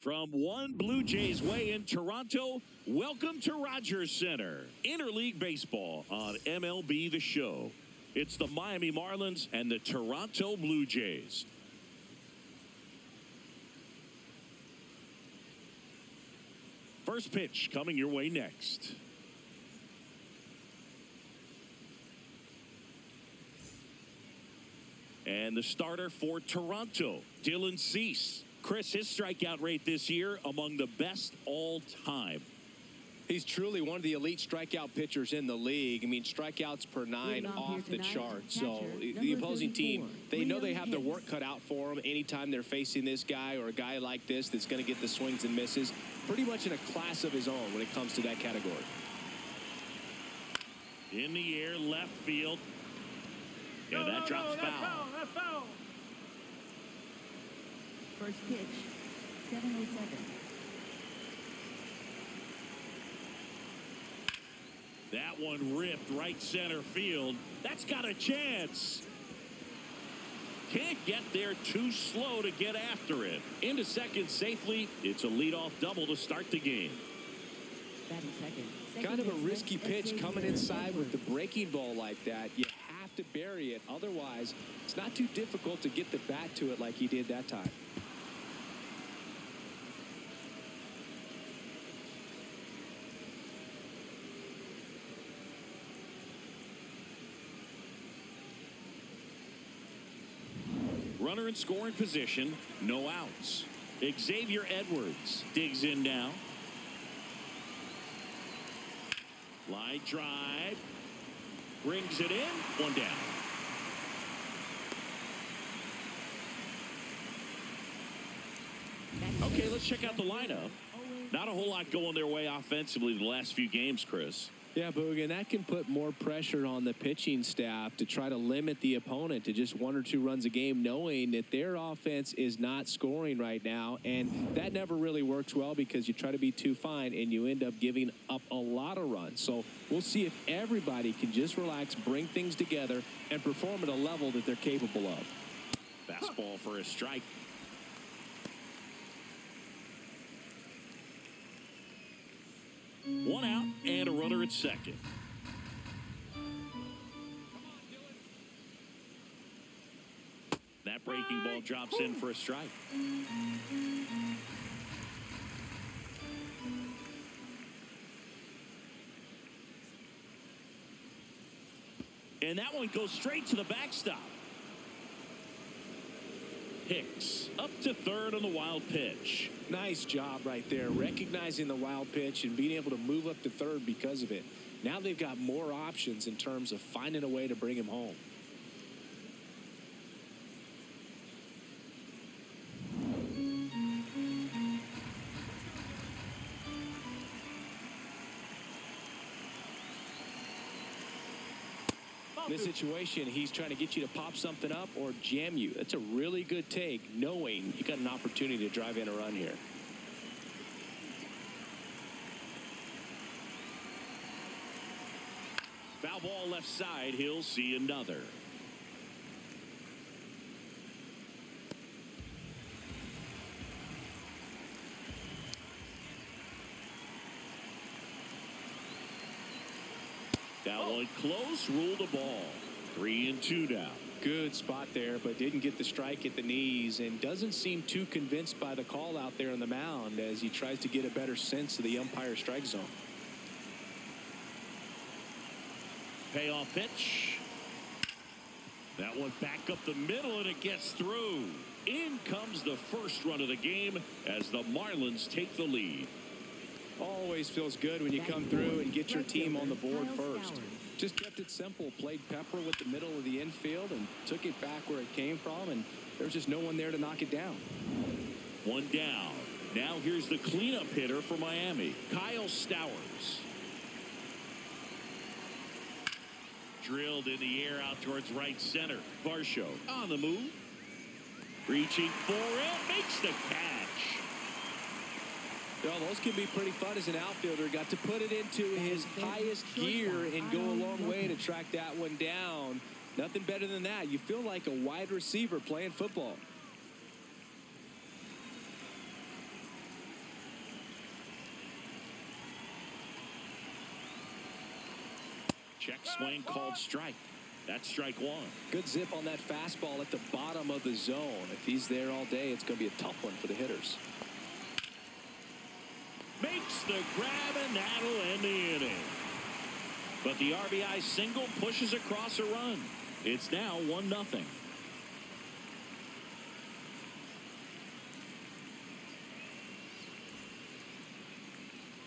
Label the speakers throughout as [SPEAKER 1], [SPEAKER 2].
[SPEAKER 1] From one Blue Jays way in Toronto, welcome to Rogers Center. Interleague Baseball on MLB The Show. It's the Miami Marlins and the Toronto Blue Jays. First pitch coming your way next. And the starter for Toronto, Dylan Cease. Chris, his strikeout rate this year among the best all time.
[SPEAKER 2] He's truly one of the elite strikeout pitchers in the league. I mean, strikeouts per nine off the chart. So the opposing team, they know they have their work cut out for them anytime they're facing this guy or a guy like this that's going to get the swings and misses. Pretty much in a class of his own when it comes to that category.
[SPEAKER 1] In the air, left field. And that drops foul.
[SPEAKER 3] First pitch, 7:07.
[SPEAKER 1] That one ripped right center field. That's got a chance. Can't get there, too slow to get after it. Into second safely. It's a leadoff double to start the game.
[SPEAKER 2] Kind of a risky pitch coming inside with the breaking ball like that. You have to bury it. Otherwise, it's not too difficult to get the bat to it like he did that time.
[SPEAKER 1] Runner in scoring position, no outs. Xavier Edwards digs in now. Line drive. Brings it in. One down. Okay, let's check out the lineup. Not a whole lot going their way offensively the last few games, Chris.
[SPEAKER 2] Yeah, Boog, and that can put more pressure on the pitching staff to try to limit the opponent to just 1 or 2 runs a game, knowing that their offense is not scoring right now. And that never really works well because you try to be too fine and you end up giving up a lot of runs. So we'll see if everybody can just relax, bring things together, and perform at a level that they're capable of.
[SPEAKER 1] Fastball for a strike. One out and a runner at second. That breaking ball drops in for a strike. And that one goes straight to the backstop. Hicks up to third on the wild pitch.
[SPEAKER 2] Nice job right there, recognizing the wild pitch and being able to move up to third because of it. Now they've got more options in terms of finding a way to bring him home. In this situation, he's trying to get you to pop something up or jam you. That's a really good take, knowing you got an opportunity to drive in a run here.
[SPEAKER 1] Foul ball left side. He'll see another. That one close, rule the ball. 3-2 down.
[SPEAKER 2] Good spot there, but didn't get the strike at the knees and doesn't seem too convinced by the call out there on the mound as he tries to get a better sense of the umpire strike zone.
[SPEAKER 1] Payoff pitch. That one back up the middle and it gets through. In comes the first run of the game as the Marlins take the lead.
[SPEAKER 2] Always feels good when you come through and get your team on the board first. Just kept it simple, played pepper with the middle of the infield and took it back where it came from, and there's just no one there to knock it down.
[SPEAKER 1] One down. Now here's the cleanup hitter for Miami, Kyle Stowers. Drilled in the air out towards right center. Varsho on the move. Reaching for it, makes the catch.
[SPEAKER 2] Well, those can be pretty fun as an outfielder. Got to put it into his highest gear and go a long way to track that one down. Nothing better than that. You feel like a wide receiver playing football.
[SPEAKER 1] Check swing called strike. That's strike one.
[SPEAKER 2] Good zip on that fastball at the bottom of the zone. If he's there all day, it's going to be a tough one for the hitters.
[SPEAKER 1] Makes the grab, and that'll end the inning. But the RBI single pushes across a run. It's now 1-0.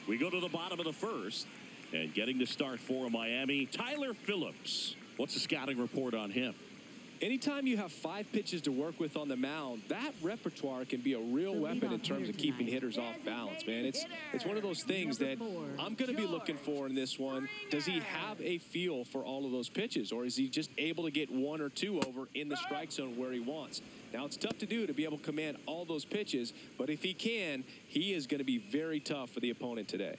[SPEAKER 1] We go to the bottom of the first. And getting the start for Miami, Tyler Phillips. What's the scouting report on him?
[SPEAKER 2] Anytime you have 5 pitches to work with on the mound, that repertoire can be a real weapon in terms of keeping hitters off balance, man. It's one of those things that I'm going to be looking for in this one. Does he have a feel for all of those pitches, or is he just able to get 1 or 2 over in the strike zone where he wants? Now, it's tough to do to be able to command all those pitches, but if he can, he is going to be very tough for the opponent today.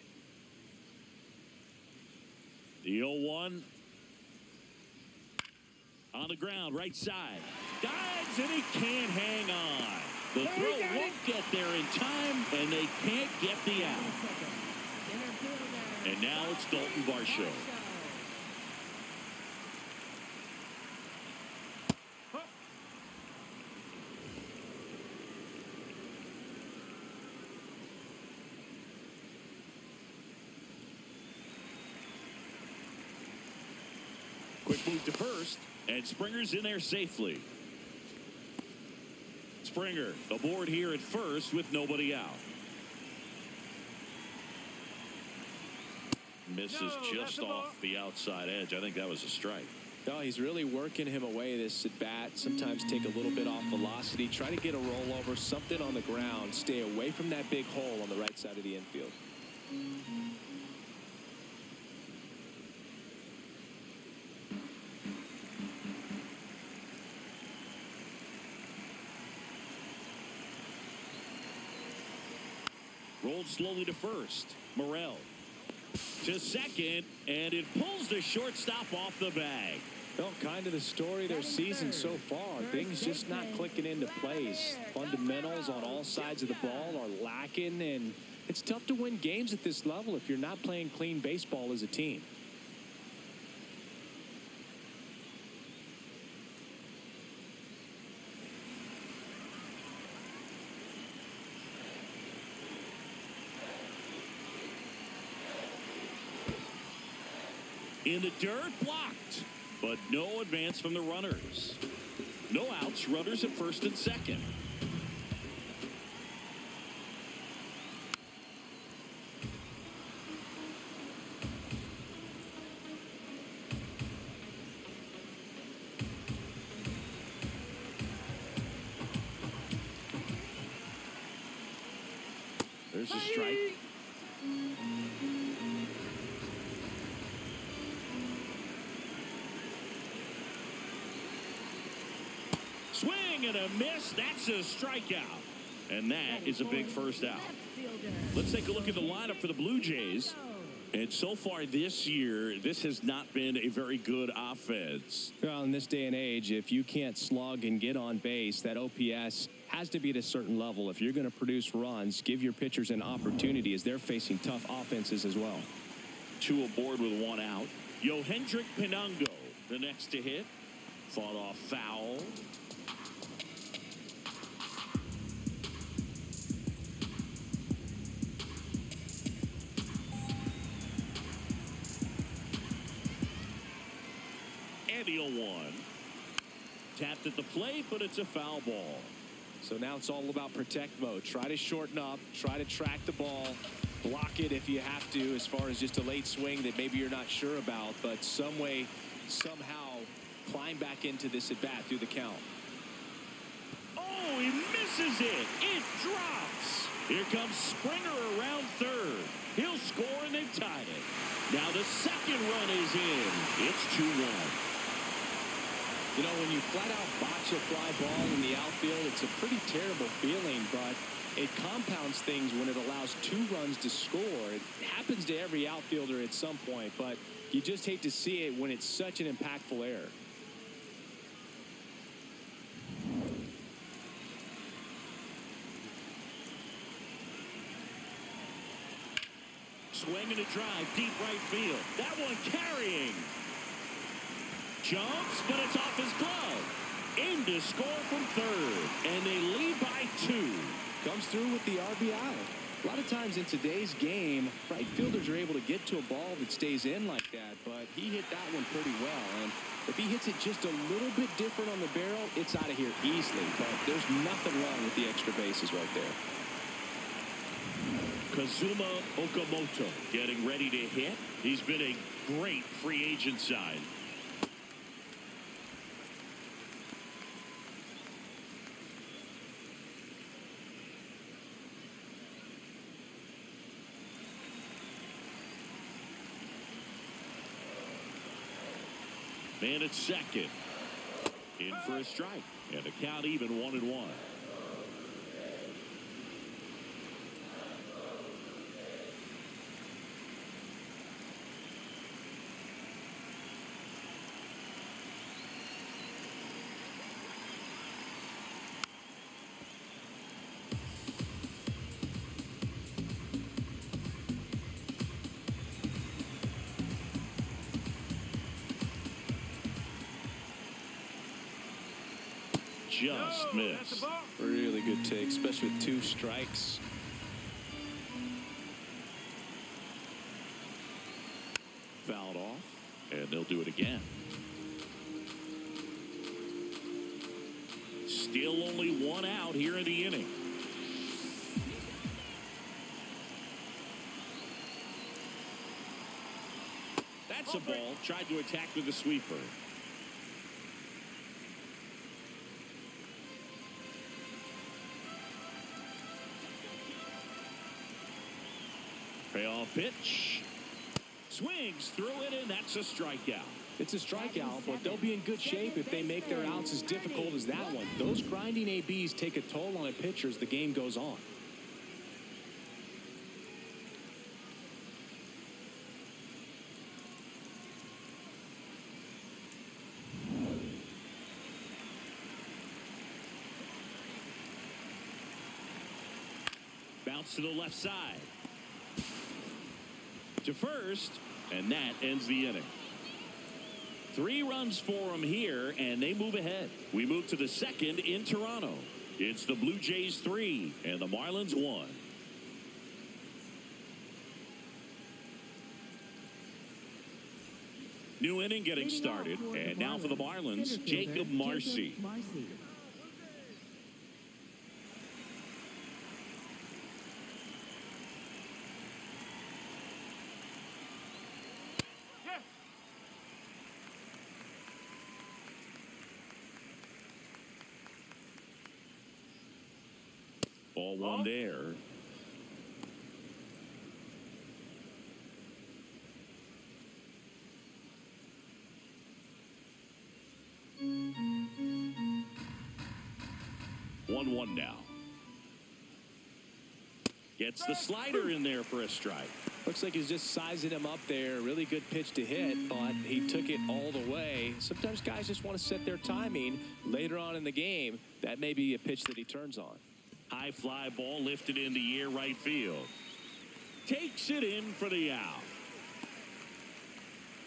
[SPEAKER 1] The 0-1 on the ground, right side. Dives, and he can't hang on. The throw won't get there in time, and they can't get the out. And now it's Dalton Varsho. Quick move to first, and Springer's in there safely. Springer aboard here at first with nobody out. Misses just off the outside edge. I think that was a strike.
[SPEAKER 2] No, he's really working him away this at bat. Sometimes take a little bit off velocity. Try to get a rollover, something on the ground. Stay away from that big hole on the right side of the infield.
[SPEAKER 1] Rolled slowly to first. Morel to second, and it pulls the shortstop off the bag.
[SPEAKER 2] Well, kind of the story of their season so far. Things just not clicking into place. Fundamentals on all sides of the ball are lacking, and it's tough to win games at this level if you're not playing clean baseball as a team.
[SPEAKER 1] In the dirt, blocked, but no advance from the runners. No outs, runners at first and second. There's a strike. Swing and a miss. That's a strikeout. And that is a big first out. Let's take a look at the lineup for the Blue Jays. And so far this year, this has not been a very good offense.
[SPEAKER 2] Well, in this day and age, if you can't slug and get on base, that OPS has to be at a certain level. If you're going to produce runs, give your pitchers an opportunity as they're facing tough offenses as well.
[SPEAKER 1] 2 aboard with 1 out. Yohendrick Pinungo, the next to hit. Fought off foul. And the 0-1. Tapped at the plate, but it's a foul ball.
[SPEAKER 2] So now it's all about protect mode. Try to shorten up, try to track the ball, block it if you have to, as far as just a late swing that maybe you're not sure about, but some way, somehow climb back into this at bat through the count.
[SPEAKER 1] Oh, he misses it. It drops. Here comes Springer around third. He'll score, and they've tied it. Now the second run is in. It's 2-1.
[SPEAKER 2] You know, when you flat out botch a fly ball in the outfield, it's a pretty terrible feeling, but it compounds things when it allows 2 runs to score. It happens to every outfielder at some point, but you just hate to see it when it's such an impactful error.
[SPEAKER 1] swing and a drive deep right field. That one carrying. Jumps, but it's off his glove. In to score from third. And they lead by 2.
[SPEAKER 2] Comes through with the RBI. A lot of times in today's game, right fielders are able to get to a ball that stays in like that, but he hit that one pretty well. And if he hits it just a little bit different on the barrel, it's out of here easily. But there's nothing wrong with the extra bases right there.
[SPEAKER 1] Kazuma Okamoto getting ready to hit. He's been a great free agent sign. Man at second. In for a strike. And the count even 1-1. Just missed.
[SPEAKER 2] Really good take, especially with 2 strikes.
[SPEAKER 1] Fouled off, and they'll do it again. Still only 1 out here in the inning. That's a ball. Tried to attack with a sweeper. Payoff pitch. Swings through it, and that's a strikeout.
[SPEAKER 2] It's a strikeout, but they'll be in good shape if they make their outs as difficult as that one. Those grinding ABs take a toll on a pitcher as the game goes on.
[SPEAKER 1] Bounce to the left side. To first, and that ends the inning. 3 runs for them here, and they move ahead. We move to the second in Toronto. It's the Blue Jays 3 and the Marlins 1. New inning getting started, and now for the Marlins, Jacob Marcy. Ball 1 there. One now. Gets the slider in there for a strike.
[SPEAKER 2] Looks like he's just sizing him up there. Really good pitch to hit, but he took it all the way. Sometimes guys just want to set their timing later on in the game. That may be a pitch that he turns on.
[SPEAKER 1] High fly ball lifted in the air right field. Takes it in for the out.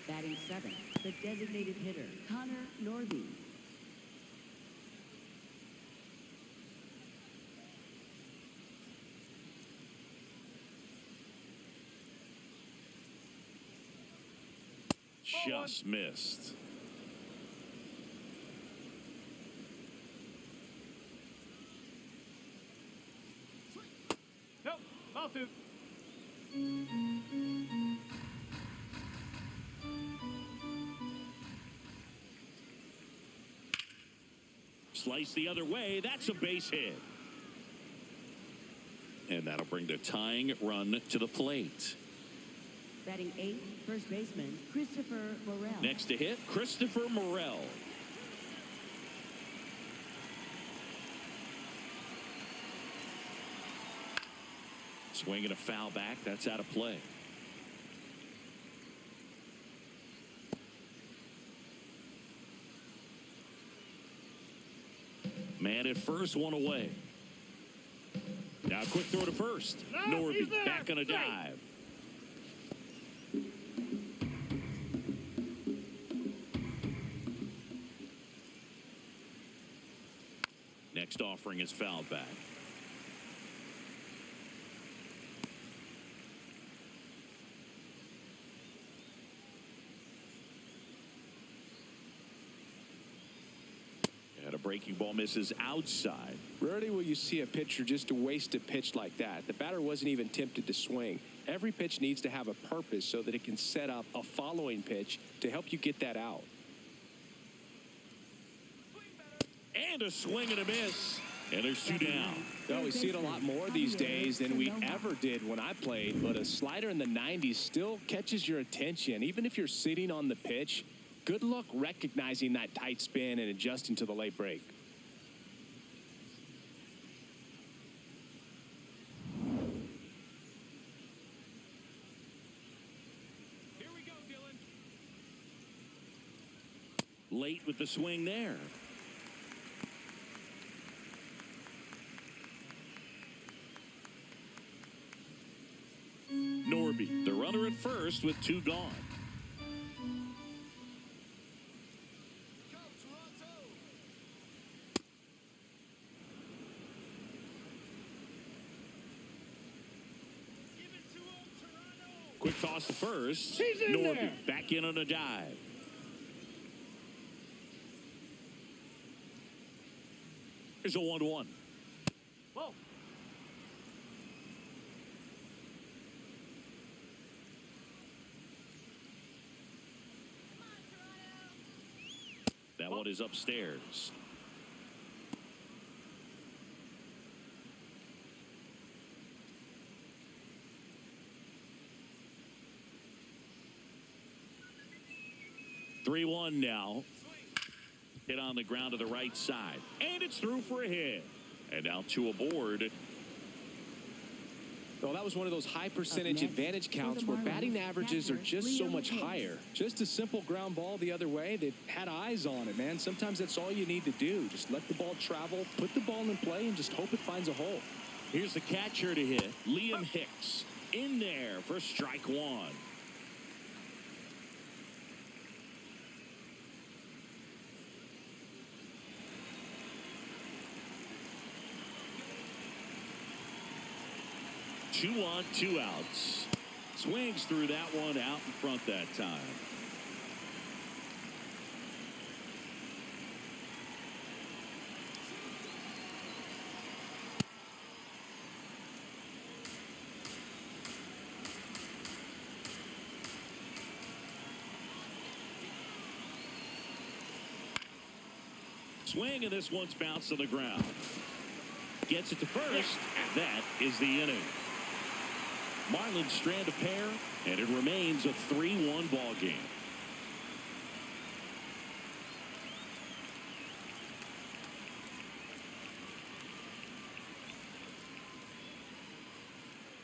[SPEAKER 3] Batting 7, the designated hitter, Connor Norby.
[SPEAKER 1] Just missed.
[SPEAKER 4] Nope, I'll do.
[SPEAKER 1] Slice the other way. That's a base hit. And that'll bring the tying run to the plate.
[SPEAKER 3] Batting 8, first baseman, Christopher Morel.
[SPEAKER 1] Next to hit, Christopher Morel. Swinging a foul back. That's out of play. Man at first, 1 away. Now quick throw to first. Norby back on a dive. offering his foul back. And a breaking ball misses outside.
[SPEAKER 2] Rarely will you see a pitcher just waste a pitch like that. The batter wasn't even tempted to swing. Every pitch needs to have a purpose so that it can set up a following pitch to help you get that out.
[SPEAKER 1] And a swing and a miss. And there's two down.
[SPEAKER 2] Well, we see it a lot more these days than we ever did when I played, but a slider in the 90s still catches your attention. Even if you're sitting on the pitch, good luck recognizing that tight spin and adjusting to the late break.
[SPEAKER 1] Here we go, Dylan. Late with the swing there. Norby, the runner at first with two gone. Quick toss to first. Norby back in on a dive. Here's a 1-1. Whoa. That one is upstairs. Three 3-1 now. Hit on the ground to the right side. And it's through for a hit. And now two aboard.
[SPEAKER 2] Well, that was one of those high percentage advantage counts where batting averages are just so much higher. Just a simple ground ball the other way. They had eyes on it, man. Sometimes that's all you need to do. Just let the ball travel, put the ball in play, and just hope it finds a hole.
[SPEAKER 1] Here's the catcher to hit. Liam Hicks in there for strike one. Two on, two outs. Swings through that one out in front that time. Swing, and this one's bounced to the ground. Gets it to first. That is the inning. Marlins strand a pair, and it remains a 3-1 ball game.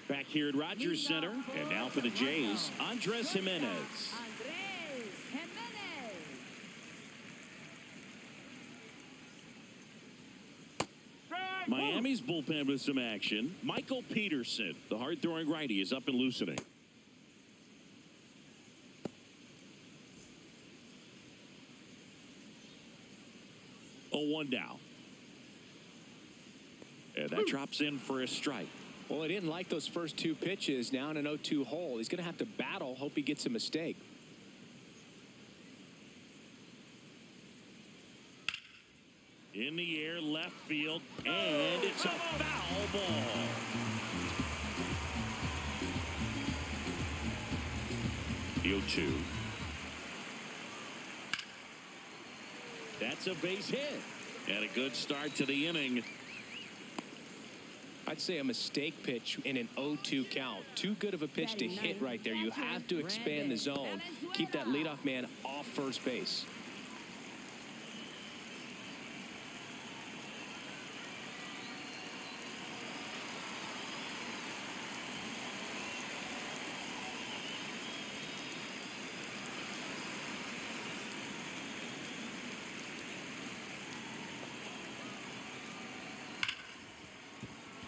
[SPEAKER 1] Back here at Rogers Center, and now for the Jays, Andres Jimenez. Miami's bullpen with some action. Michael Peterson, the hard-throwing righty, is up and loosening. Oh, 1 down. And that drops in for a strike.
[SPEAKER 2] Well, he didn't like those first two pitches. Now in an 0-2 hole. He's going to have to battle. Hope he gets a mistake.
[SPEAKER 1] In the air, left field, and it's a foul ball. The 0-2. That's a base hit. And a good start to the inning.
[SPEAKER 2] I'd say a mistake pitch in an 0-2 count. Too good of a pitch to hit right there. You have to expand the zone. Keep that leadoff man off first base.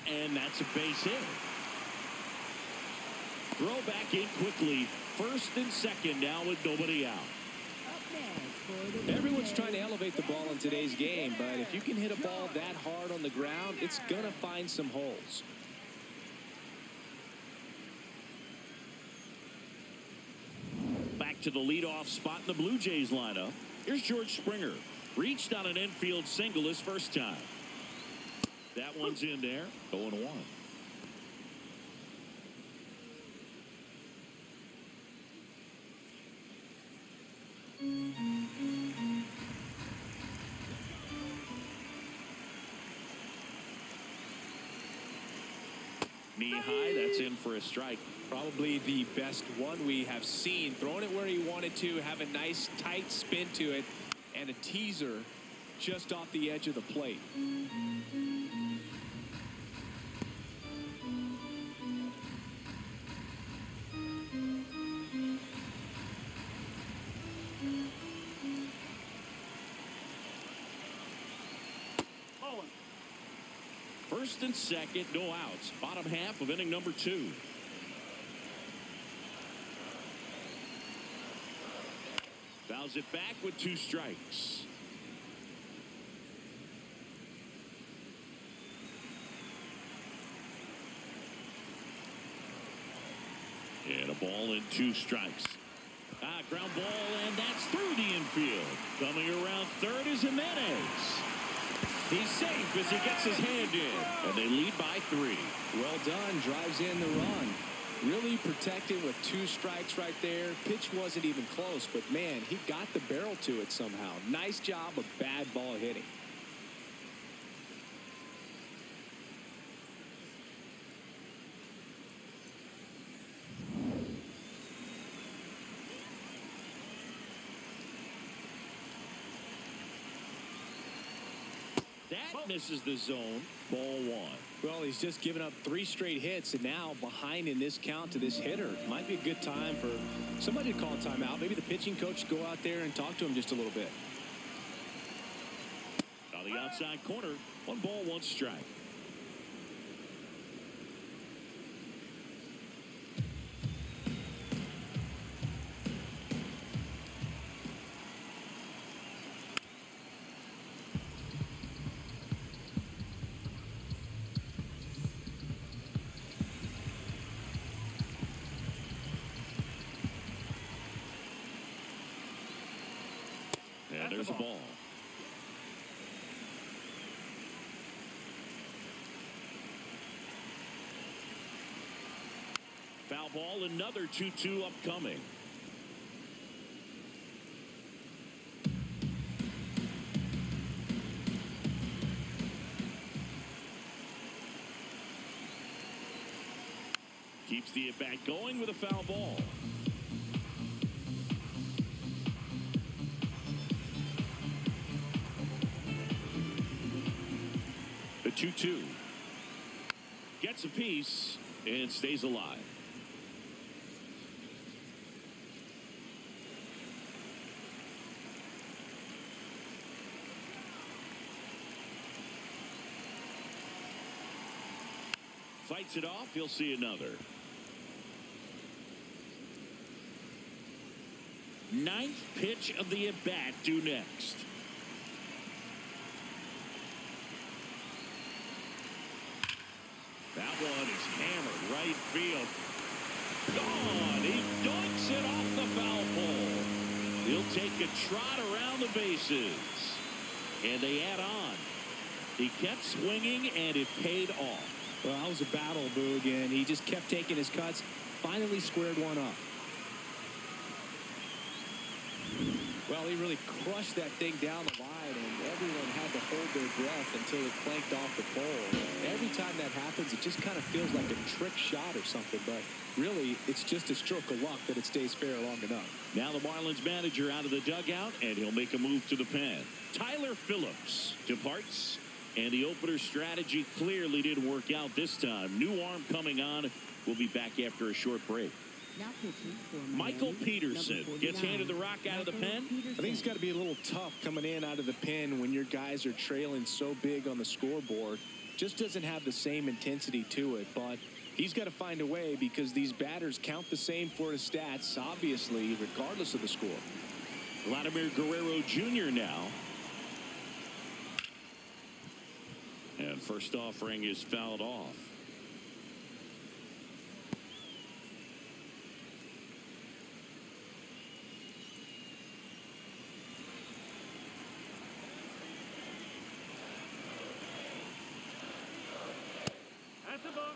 [SPEAKER 1] And that's a base hit. Throw back in quickly. First and second now with nobody out.
[SPEAKER 3] Up next,
[SPEAKER 2] Everyone's trying to elevate the ball in today's game, but if you can hit a ball that hard on the ground, it's going to find some holes.
[SPEAKER 1] Back to the leadoff spot in the Blue Jays lineup. Here's George Springer. Reached on an infield single his first time. That one's in there. 0-1. Knee high, that's in for a strike.
[SPEAKER 2] Probably the best one we have seen. Throwing it where he wanted to, have a nice tight spin to it, and a teaser just off the edge of the plate.
[SPEAKER 1] First and second, no outs. Bottom half of inning number 2. Fouls it back with 2 strikes. And a ball and 2 strikes. Ground ball, and that's through the infield. Coming around third is Jimenez. He's safe as he gets his hand in, and they lead by 3.
[SPEAKER 2] Well done, drives in the run. Really protected with 2 strikes right there. Pitch wasn't even close, but man, he got the barrel to it somehow. Nice job of bad ball hitting.
[SPEAKER 1] That misses the zone. Ball 1.
[SPEAKER 2] Well, he's just given up 3 straight hits, and now behind in this count to this hitter. Might be a good time for somebody to call a timeout. Maybe the pitching coach go out there and talk to him just a little bit.
[SPEAKER 1] On the outside corner, 1 ball, 1 strike. And there's a ball. Foul ball, another 2-2 upcoming. Keeps the at-bat going with a foul ball. The 2-2. Gets a piece and stays alive. Fights it off. He'll see another. 9th pitch of the at-bat due next. That one is hammered right field. Gone. He dunks it off the foul pole. He'll take a trot around the bases. And they add on. He kept swinging, and it paid off.
[SPEAKER 2] Well, that was a battle, Boog, and he just kept taking his cuts. Finally squared one up. Well, he really crushed that thing down the line, and everyone had to hold their breath until it clanked off the pole. Every time that happens, it just kind of feels like a trick shot or something, but really, it's just a stroke of luck that it stays fair long enough.
[SPEAKER 1] Now the Marlins manager out of the dugout, and he'll make a move to the pen. Tyler Phillips departs, and the opener strategy clearly didn't work out this time. New arm coming on. We'll be back after a short break.
[SPEAKER 3] Now pitching for
[SPEAKER 1] Michael
[SPEAKER 3] Miami,
[SPEAKER 1] Peterson
[SPEAKER 3] number
[SPEAKER 1] gets
[SPEAKER 3] 49.
[SPEAKER 1] handed the rock out of the pen.
[SPEAKER 2] I think it's got to be a little tough coming in out of the pen when your guys are trailing so big on the scoreboard. Just doesn't have the same intensity to it, but he's got to find a way because these batters count the same for his stats, obviously, regardless of the score.
[SPEAKER 1] Vladimir Guerrero Jr. now. And first offering is fouled off.
[SPEAKER 4] At the book.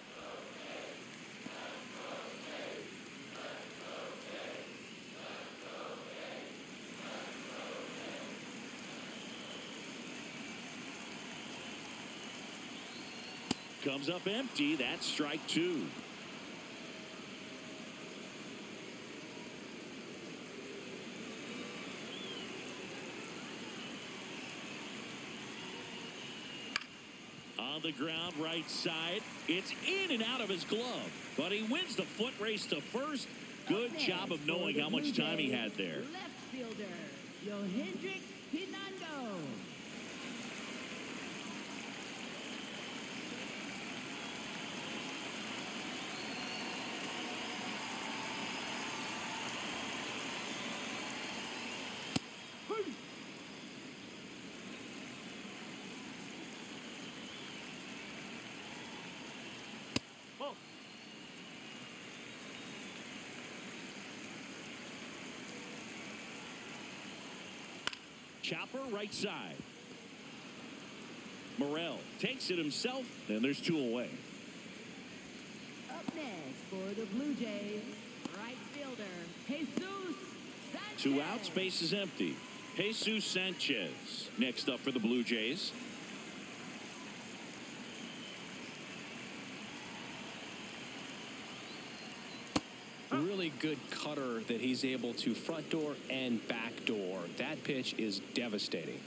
[SPEAKER 1] Comes up empty. That's strike two. On the ground, right side. It's in and out of his glove. But he wins the foot race to first. Good job of knowing how much time he had there.
[SPEAKER 3] Left fielder, Yohendrick Pinando.
[SPEAKER 4] Oh.
[SPEAKER 1] Chopper right side. Morel takes it himself, and there's two away.
[SPEAKER 3] Up next for the Blue Jays, right fielder, Jesus Sanchez.
[SPEAKER 1] Two outs, base is empty. Jesus Sanchez next up for the Blue Jays.
[SPEAKER 2] Really good cutter that he's able to front door and back door. That pitch is devastating.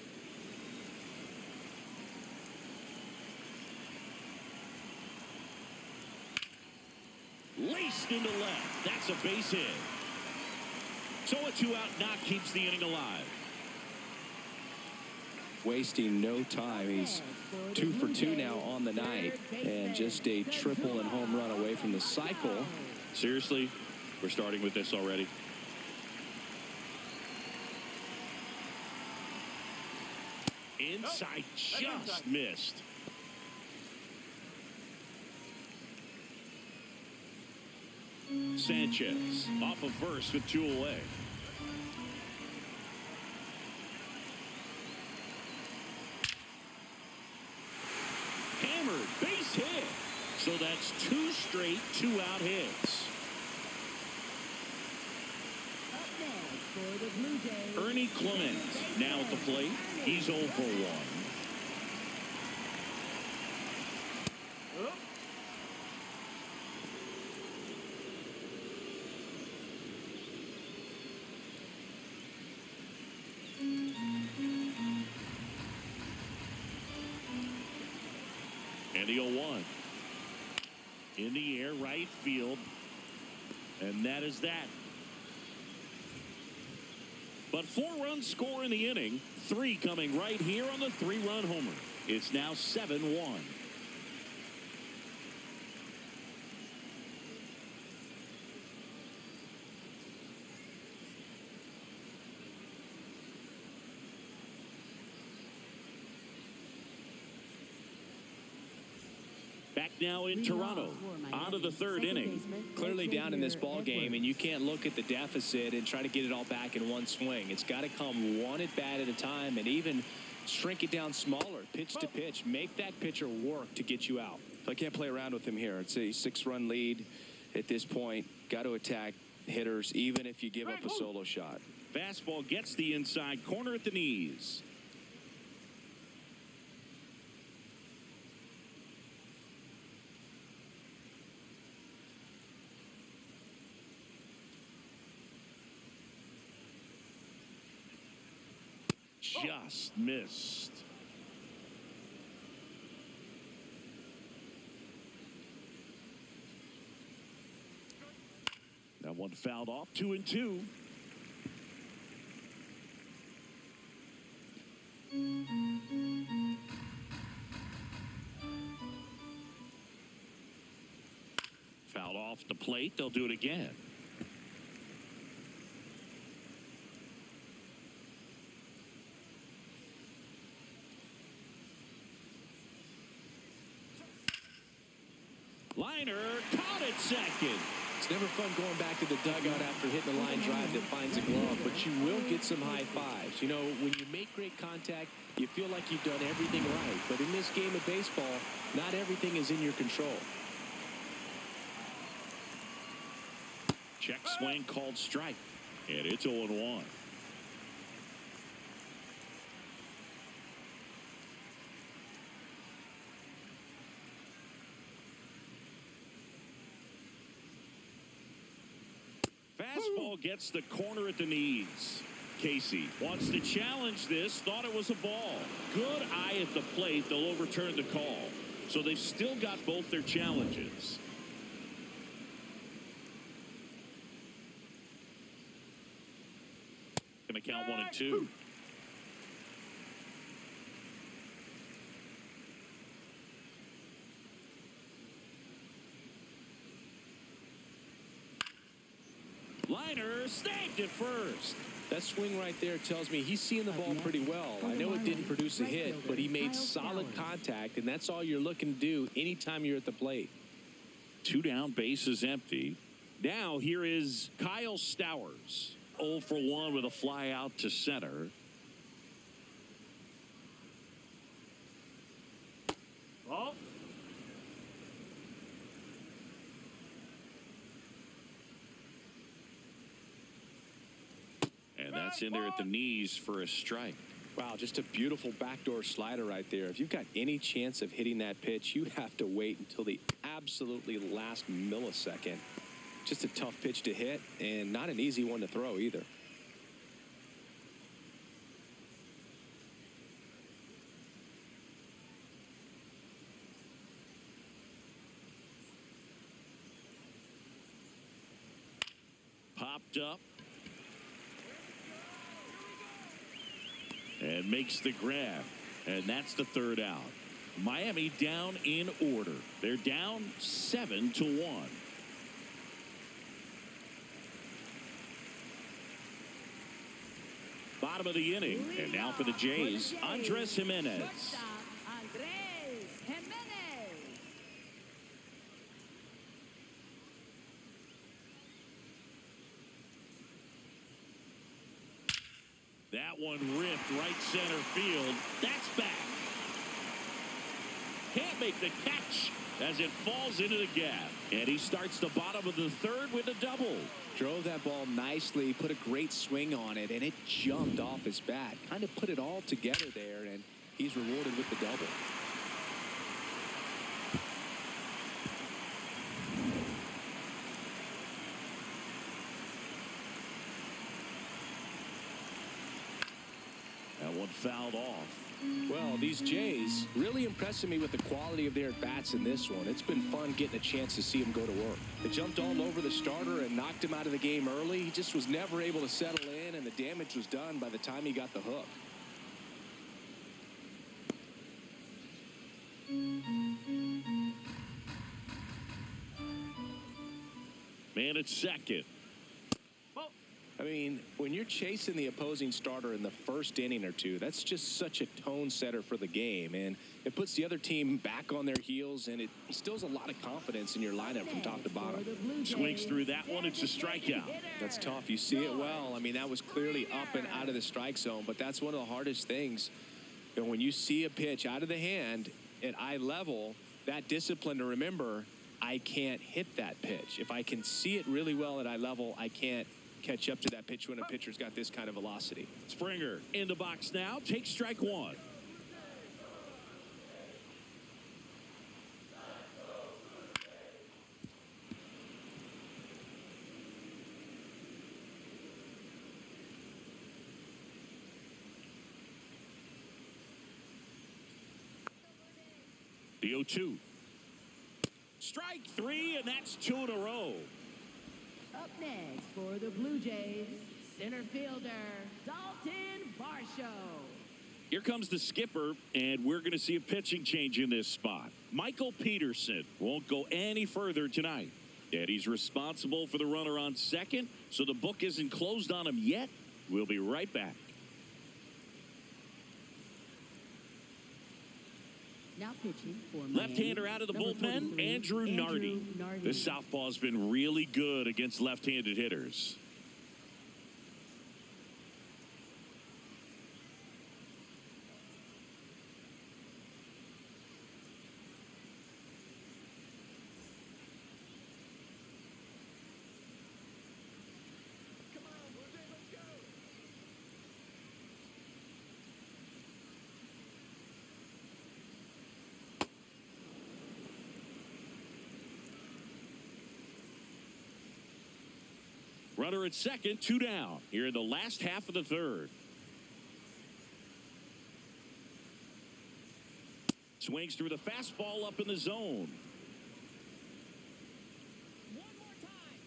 [SPEAKER 1] Laced into left. That's a base hit. So a two-out knock keeps the inning alive.
[SPEAKER 2] Wasting no time. He's 2 for 2 now on the night, and just a triple and home run away from the cycle.
[SPEAKER 1] Seriously, we're starting with this already. Inside, just missed. Sanchez off of first with two away. Hammered, base hit. So that's two straight two-out hits.
[SPEAKER 3] Up next for the Blue Jays,
[SPEAKER 1] Ernie Clemens now at the plate. He's 0 for 1.
[SPEAKER 4] Oh.
[SPEAKER 1] And the 0-1. In the air, right field. And that is that. But 4 runs score in the inning. 3 coming right here on the 3-run homer. It's now 7-1. Back now in Toronto. On to the 3rd inning.
[SPEAKER 2] Clearly down in this ball game, and you can't look at the deficit and try to get it all back in one swing. It's got to come one at bat at a time, and even shrink it down smaller, pitch to pitch. Make that pitcher work to get you out. So I can't play around with him here. It's a 6-run lead at this point. Got to attack hitters, even if you give up a solo shot.
[SPEAKER 1] Fastball gets the inside corner at the knees. Just missed. That one fouled off. 2-2. Fouled off the plate. They'll do it again. Liner caught at second.
[SPEAKER 2] It's never fun going back to the dugout after hitting a line drive that finds a glove, but you will get some high fives. You know, when you make great contact, you feel like you've done everything right. But in this game of baseball, not everything is in your control.
[SPEAKER 1] Check swing called strike. And it's 0-1. Fastball gets the corner at the knees. Casey wants to challenge this. Thought it was a ball. Good eye at the plate. They'll overturn the call. So they've still got both their challenges. Going to count 1-2. Liner snagged it first.
[SPEAKER 2] That swing right there tells me he's seeing the ball pretty well. I know it didn't produce a hit, but he made solid contact, and that's all you're looking to do anytime you're at the plate.
[SPEAKER 1] 2 down, bases empty. Now here is Kyle Stowers. 0 for 1 with a fly out to center.
[SPEAKER 4] Ball.
[SPEAKER 1] And that's in there at the knees for a strike.
[SPEAKER 2] Wow, just a beautiful backdoor slider right there. If you've got any chance of hitting that pitch, you have to wait until the absolutely last millisecond. Just a tough pitch to hit, and not an easy one to throw either.
[SPEAKER 1] Popped up. And makes the grab. And that's the 3rd out. Miami down in order. They're down 7-1. Bottom of the inning. And now for the Jays, Andres Jimenez. That one ripped right center field. That's back. Can't make the catch as it falls into the gap. And he starts the bottom of the 3rd with a double.
[SPEAKER 2] Drove that ball nicely, put a great swing on it, and it jumped off his bat. Kind of put it all together there, and he's rewarded with the double.
[SPEAKER 1] That one fouled off.
[SPEAKER 2] Well, these Jays really impressing me with the quality of their at-bats in this one. It's been fun getting a chance to see them go to work. They jumped all over the starter and knocked him out of the game early. He just was never able to settle in, and the damage was done by the time he got the hook.
[SPEAKER 1] Man at second.
[SPEAKER 2] I mean, when you're chasing the opposing starter in the first inning or two, that's just such a tone setter for the game. And it puts the other team back on their heels, and it instills a lot of confidence in your lineup from top to bottom.
[SPEAKER 1] Swings through that one. It's a strikeout.
[SPEAKER 2] That's tough. You see it well. I mean, that was clearly up and out of the strike zone, but that's one of the hardest things. You know, when you see a pitch out of the hand at eye level, that discipline to remember, I can't hit that pitch. If I can see it really well at eye level, I can't catch up to that pitch when a pitcher's got this kind of velocity.
[SPEAKER 1] Springer in the box now. Takes strike 1. The 0-2. Strike 3, and that's 2 in a row.
[SPEAKER 3] Up next for the Blue Jays, center fielder Dalton Varsho.
[SPEAKER 1] Here comes the skipper, and we're going to see a pitching change in this spot. Michael Peterson won't go any further tonight. And he's responsible for the runner on second, so the book isn't closed on him yet. We'll be right back.
[SPEAKER 3] Now pitching for
[SPEAKER 1] Left-hander out of the bullpen, Andrew Nardi. This southpaw's been really good against left-handed hitters. Runner at second, 2 down here in the last half of the third. Swings through the fastball up in the zone. One more time.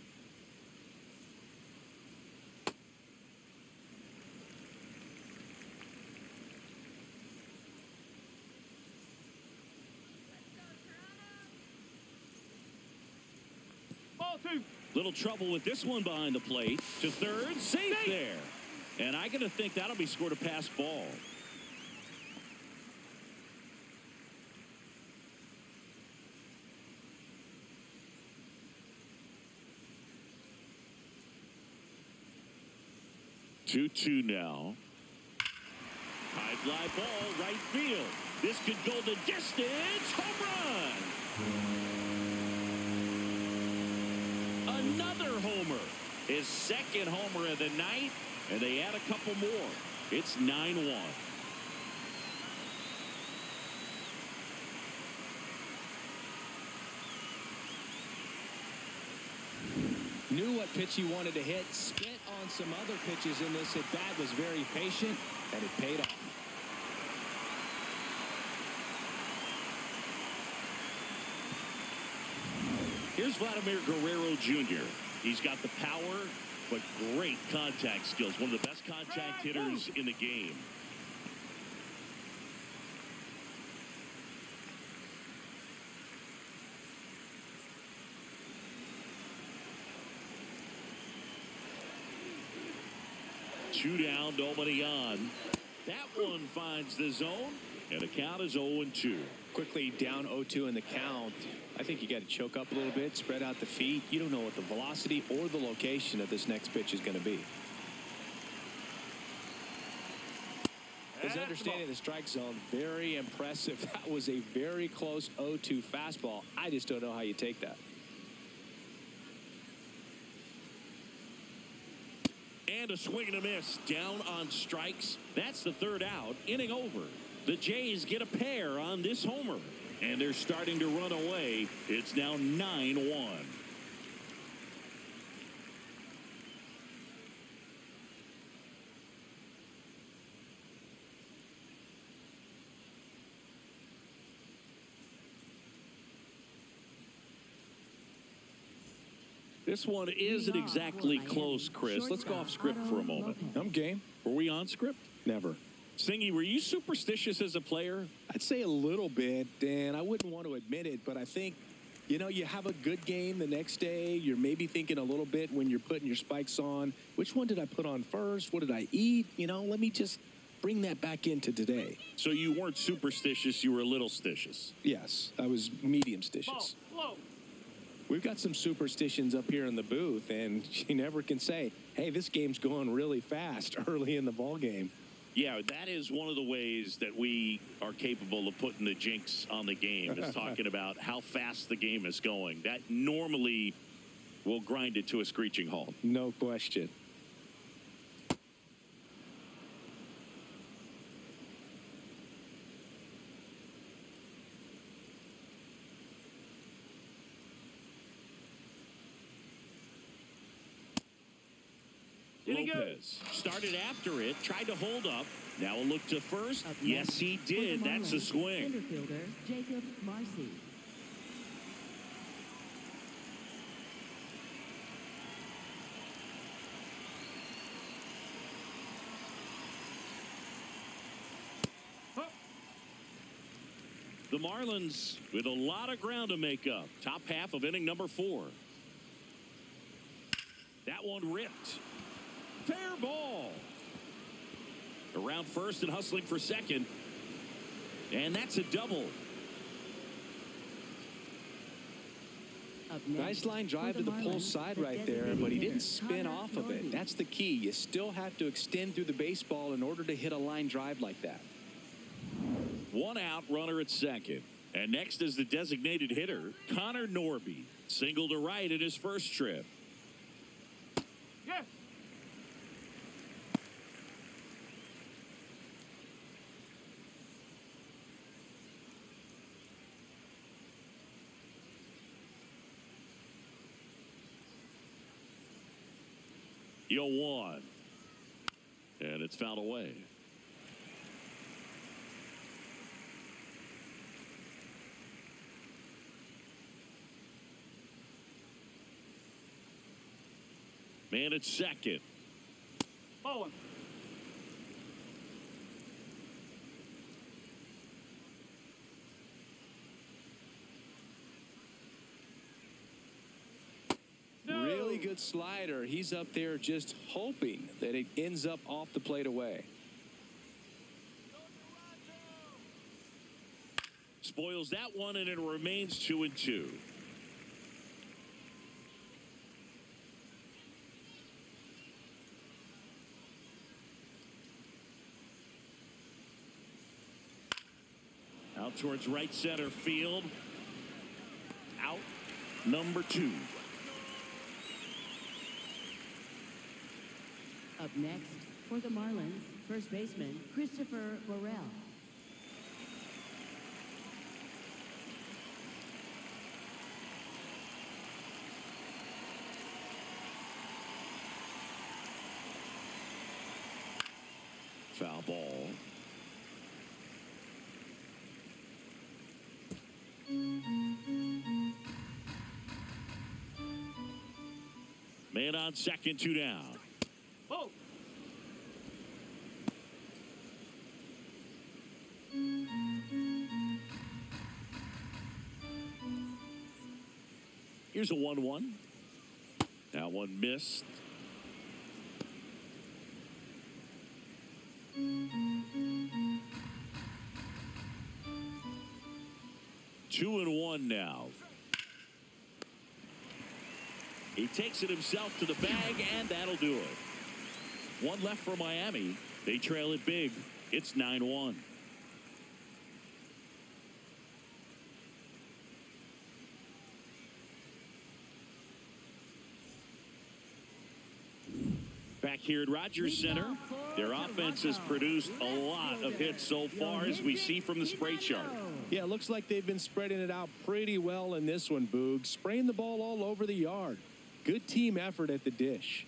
[SPEAKER 4] Ball 2.
[SPEAKER 1] Little trouble with this one behind the plate. To third, safe there. And I got to think that'll be scored a pass ball. Two now. High fly ball, right field. This could go the distance. Home run. Another homer. His second homer of the night, and they add a couple more. It's 9-1.
[SPEAKER 2] Knew what pitch he wanted to hit, spit on some other pitches in this at bat, was very patient, and it paid off.
[SPEAKER 1] Here's Vladimir Guerrero Jr. He's got the power, but great contact skills. One of the best contact hitters in the game. Two down, nobody on. That one finds the zone, and the count is 0-2.
[SPEAKER 2] Quickly down 0-2 in the count. I think you got to choke up a little bit, spread out the feet. You don't know what the velocity or the location of this next pitch is going to be. His understanding of the strike zone, very impressive. That was a very close 0-2 fastball. I just don't know how you take that.
[SPEAKER 1] And a swing and a miss. Down on strikes. That's the third out. Inning over. The Jays get a pair on this homer. And they're starting to run away. It's now 9-1. This one isn't exactly close, Chris. Let's go off script for a moment.
[SPEAKER 2] I'm game.
[SPEAKER 1] Were we on script?
[SPEAKER 2] Never.
[SPEAKER 1] Singy, were you superstitious as a player?
[SPEAKER 2] I'd say a little bit, and I wouldn't want to admit it, but I think, you know, you have a good game the next day. You're maybe thinking a little bit when you're putting your spikes on. Which one did I put on first? What did I eat? You know, let me just bring that back into today.
[SPEAKER 1] So you weren't superstitious, you were a little stitious.
[SPEAKER 2] Yes, I was medium stitious.
[SPEAKER 4] Whoa.
[SPEAKER 2] We've got some superstitions up here in the booth, and you never can say, hey, this game's going really fast early in the ball game.
[SPEAKER 1] Yeah, that is one of the ways that we are capable of putting the jinx on the game, is talking about how fast the game is going. That normally will grind it to a screeching halt.
[SPEAKER 2] No question.
[SPEAKER 1] Lopez started after it, tried to hold up. Now a look to first. Yes, he did. That's a swing.
[SPEAKER 3] Center fielder Jacob Marcy.
[SPEAKER 1] The Marlins with a lot of ground to make up. Top half of inning number 4. That one ripped. Fair ball. Around first and hustling for second. And that's a double.
[SPEAKER 3] Up next,
[SPEAKER 5] Nice line drive
[SPEAKER 3] for
[SPEAKER 5] to the pull
[SPEAKER 3] Marlins,
[SPEAKER 5] side
[SPEAKER 3] the
[SPEAKER 5] right there,
[SPEAKER 3] designated
[SPEAKER 5] but he
[SPEAKER 3] hitter,
[SPEAKER 5] didn't spin
[SPEAKER 3] Connor
[SPEAKER 5] off of it.
[SPEAKER 3] Norby.
[SPEAKER 5] That's the key. You still have to extend through the baseball in order to hit a line drive like that.
[SPEAKER 1] One out, runner at second. And next is the designated hitter, Connor Norby. Single to right in his first trip.
[SPEAKER 4] Yes.
[SPEAKER 1] Yo one. And it's fouled away. Man at second.
[SPEAKER 4] Ball one. No.
[SPEAKER 5] Really good slider. He's up there just hoping that it ends up off the plate away.
[SPEAKER 1] Spoils that one, and it remains 2-2. Out towards right center field. Out number 2.
[SPEAKER 3] Up next, for the Marlins, first baseman, Christopher Morel.
[SPEAKER 1] Foul ball. Man on second, 2 down.
[SPEAKER 4] Ball.
[SPEAKER 1] Here's a 1-1. That one missed. Two and one now. He takes it himself to the bag, and that'll do it. One left for Miami. They trail it big. It's 9-1. Back here at Rogers Center, their offense has produced a lot of hits so far, as we see from the spray chart.
[SPEAKER 2] Yeah, it looks like they've been spreading it out pretty well in this one, Boog. Spraying the ball all over the yard. Good team effort at the dish.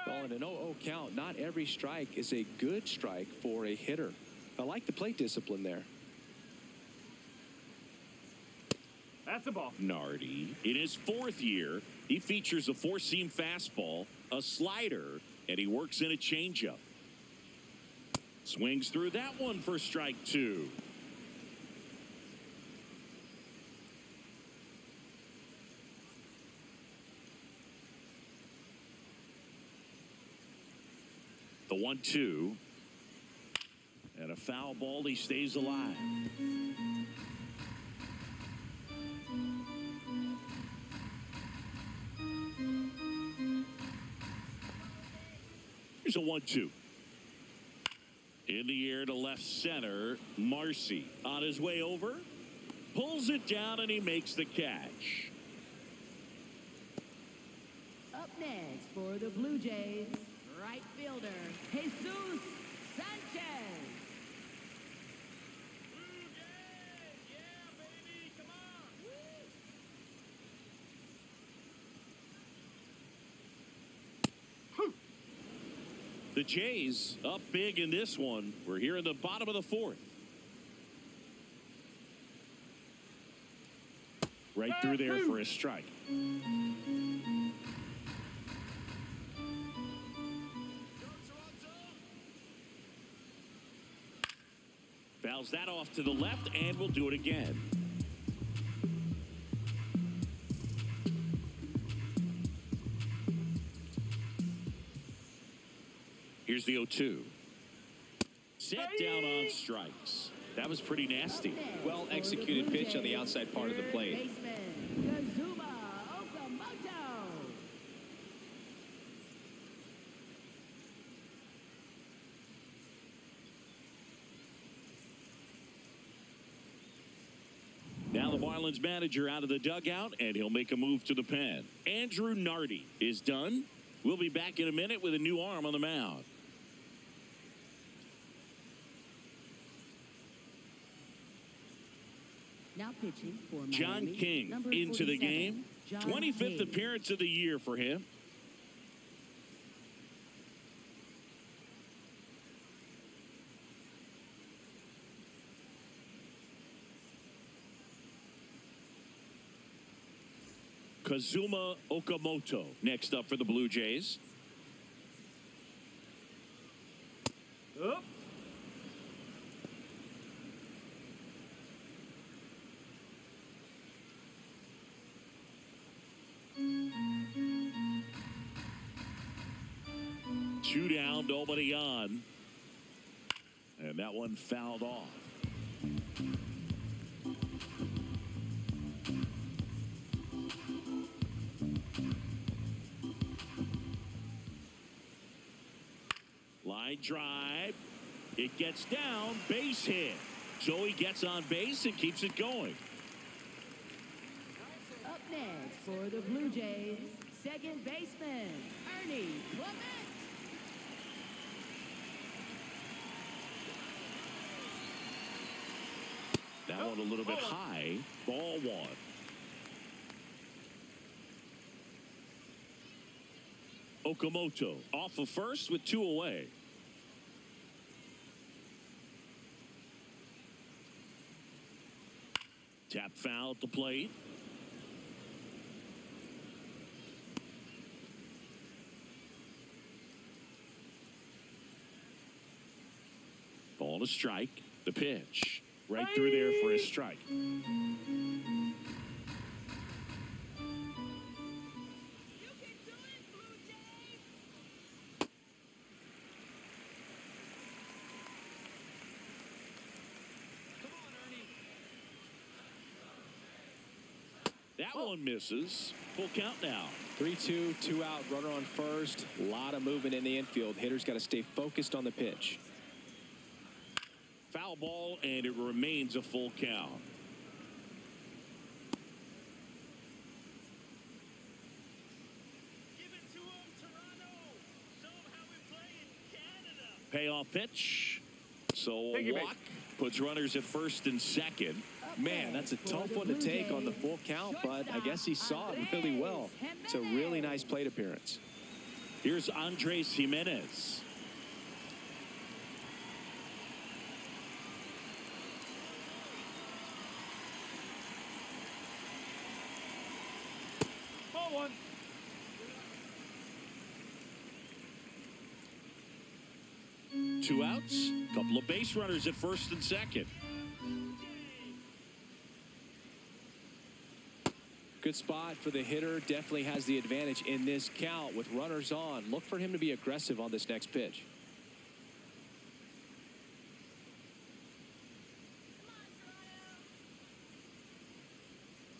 [SPEAKER 5] Well, in an 0-0 count, not every strike is a good strike for a hitter. I like the plate discipline there.
[SPEAKER 4] That's a ball.
[SPEAKER 1] Nardi, in his 4th year, he features a 4-seam fastball, a slider, and he works in a changeup. Swings through that one for strike 2. The 1-2. And a foul ball. He stays alive. Here's a 1-2. In the air to left center. Marcy on his way over. Pulls it down, and he makes the catch.
[SPEAKER 3] Up next, for the Blue Jays, right fielder, Jesus Sanchez.
[SPEAKER 1] The Jays up big in this one. We're here in the bottom of the 4th. Right through there for a strike. Fouls that off to the left, and will do it again. Here's the 0-2. Set down on strikes. That was pretty nasty.
[SPEAKER 2] Well executed pitch on the outside part of the plate.
[SPEAKER 1] Now the Marlins manager out of the dugout, and he'll make a move to the pen. Andrew Nardi is done. We'll be back in a minute with a new arm on the mound.
[SPEAKER 3] Now pitching for
[SPEAKER 1] John
[SPEAKER 3] Miami,
[SPEAKER 1] King
[SPEAKER 3] number
[SPEAKER 1] into the
[SPEAKER 3] 47,
[SPEAKER 1] game.
[SPEAKER 3] John
[SPEAKER 1] 25th
[SPEAKER 3] Hayes.
[SPEAKER 1] appearance of the year for him. Kazuma Okamoto next up for the Blue Jays.
[SPEAKER 4] Up.
[SPEAKER 1] Two down, nobody on. And that one fouled off. Line drive. It gets down, base hit. So he gets on base and keeps it going.
[SPEAKER 3] Up next for the Blue Jays, second baseman, Ernie Clement.
[SPEAKER 1] That one a little bit high. Ball one. Okamoto off of first with two away. Tap foul at the plate. Ball to strike. The pitch. Right through there for a strike. That one misses. Full count now.
[SPEAKER 2] 3-2, 2 out, runner on first. A lot of movement in the infield. Hitter's got to stay focused on the pitch.
[SPEAKER 1] Foul ball, and it remains a full count.
[SPEAKER 6] Give it to him, Toronto. Show him how we play in Canada.
[SPEAKER 1] Payoff pitch. So
[SPEAKER 4] Thank
[SPEAKER 1] a
[SPEAKER 4] you,
[SPEAKER 1] walk puts runners at first and second.
[SPEAKER 2] Man, that's a tough one to take on the full count, but I guess he saw it really well. It's a really nice plate appearance.
[SPEAKER 1] Here's Andres Jimenez.
[SPEAKER 4] Ball one.
[SPEAKER 1] Two outs. Couple of base runners at first and second.
[SPEAKER 2] Good spot for the hitter. Definitely has the advantage in this count with runners on. Look for him to be aggressive on this next pitch.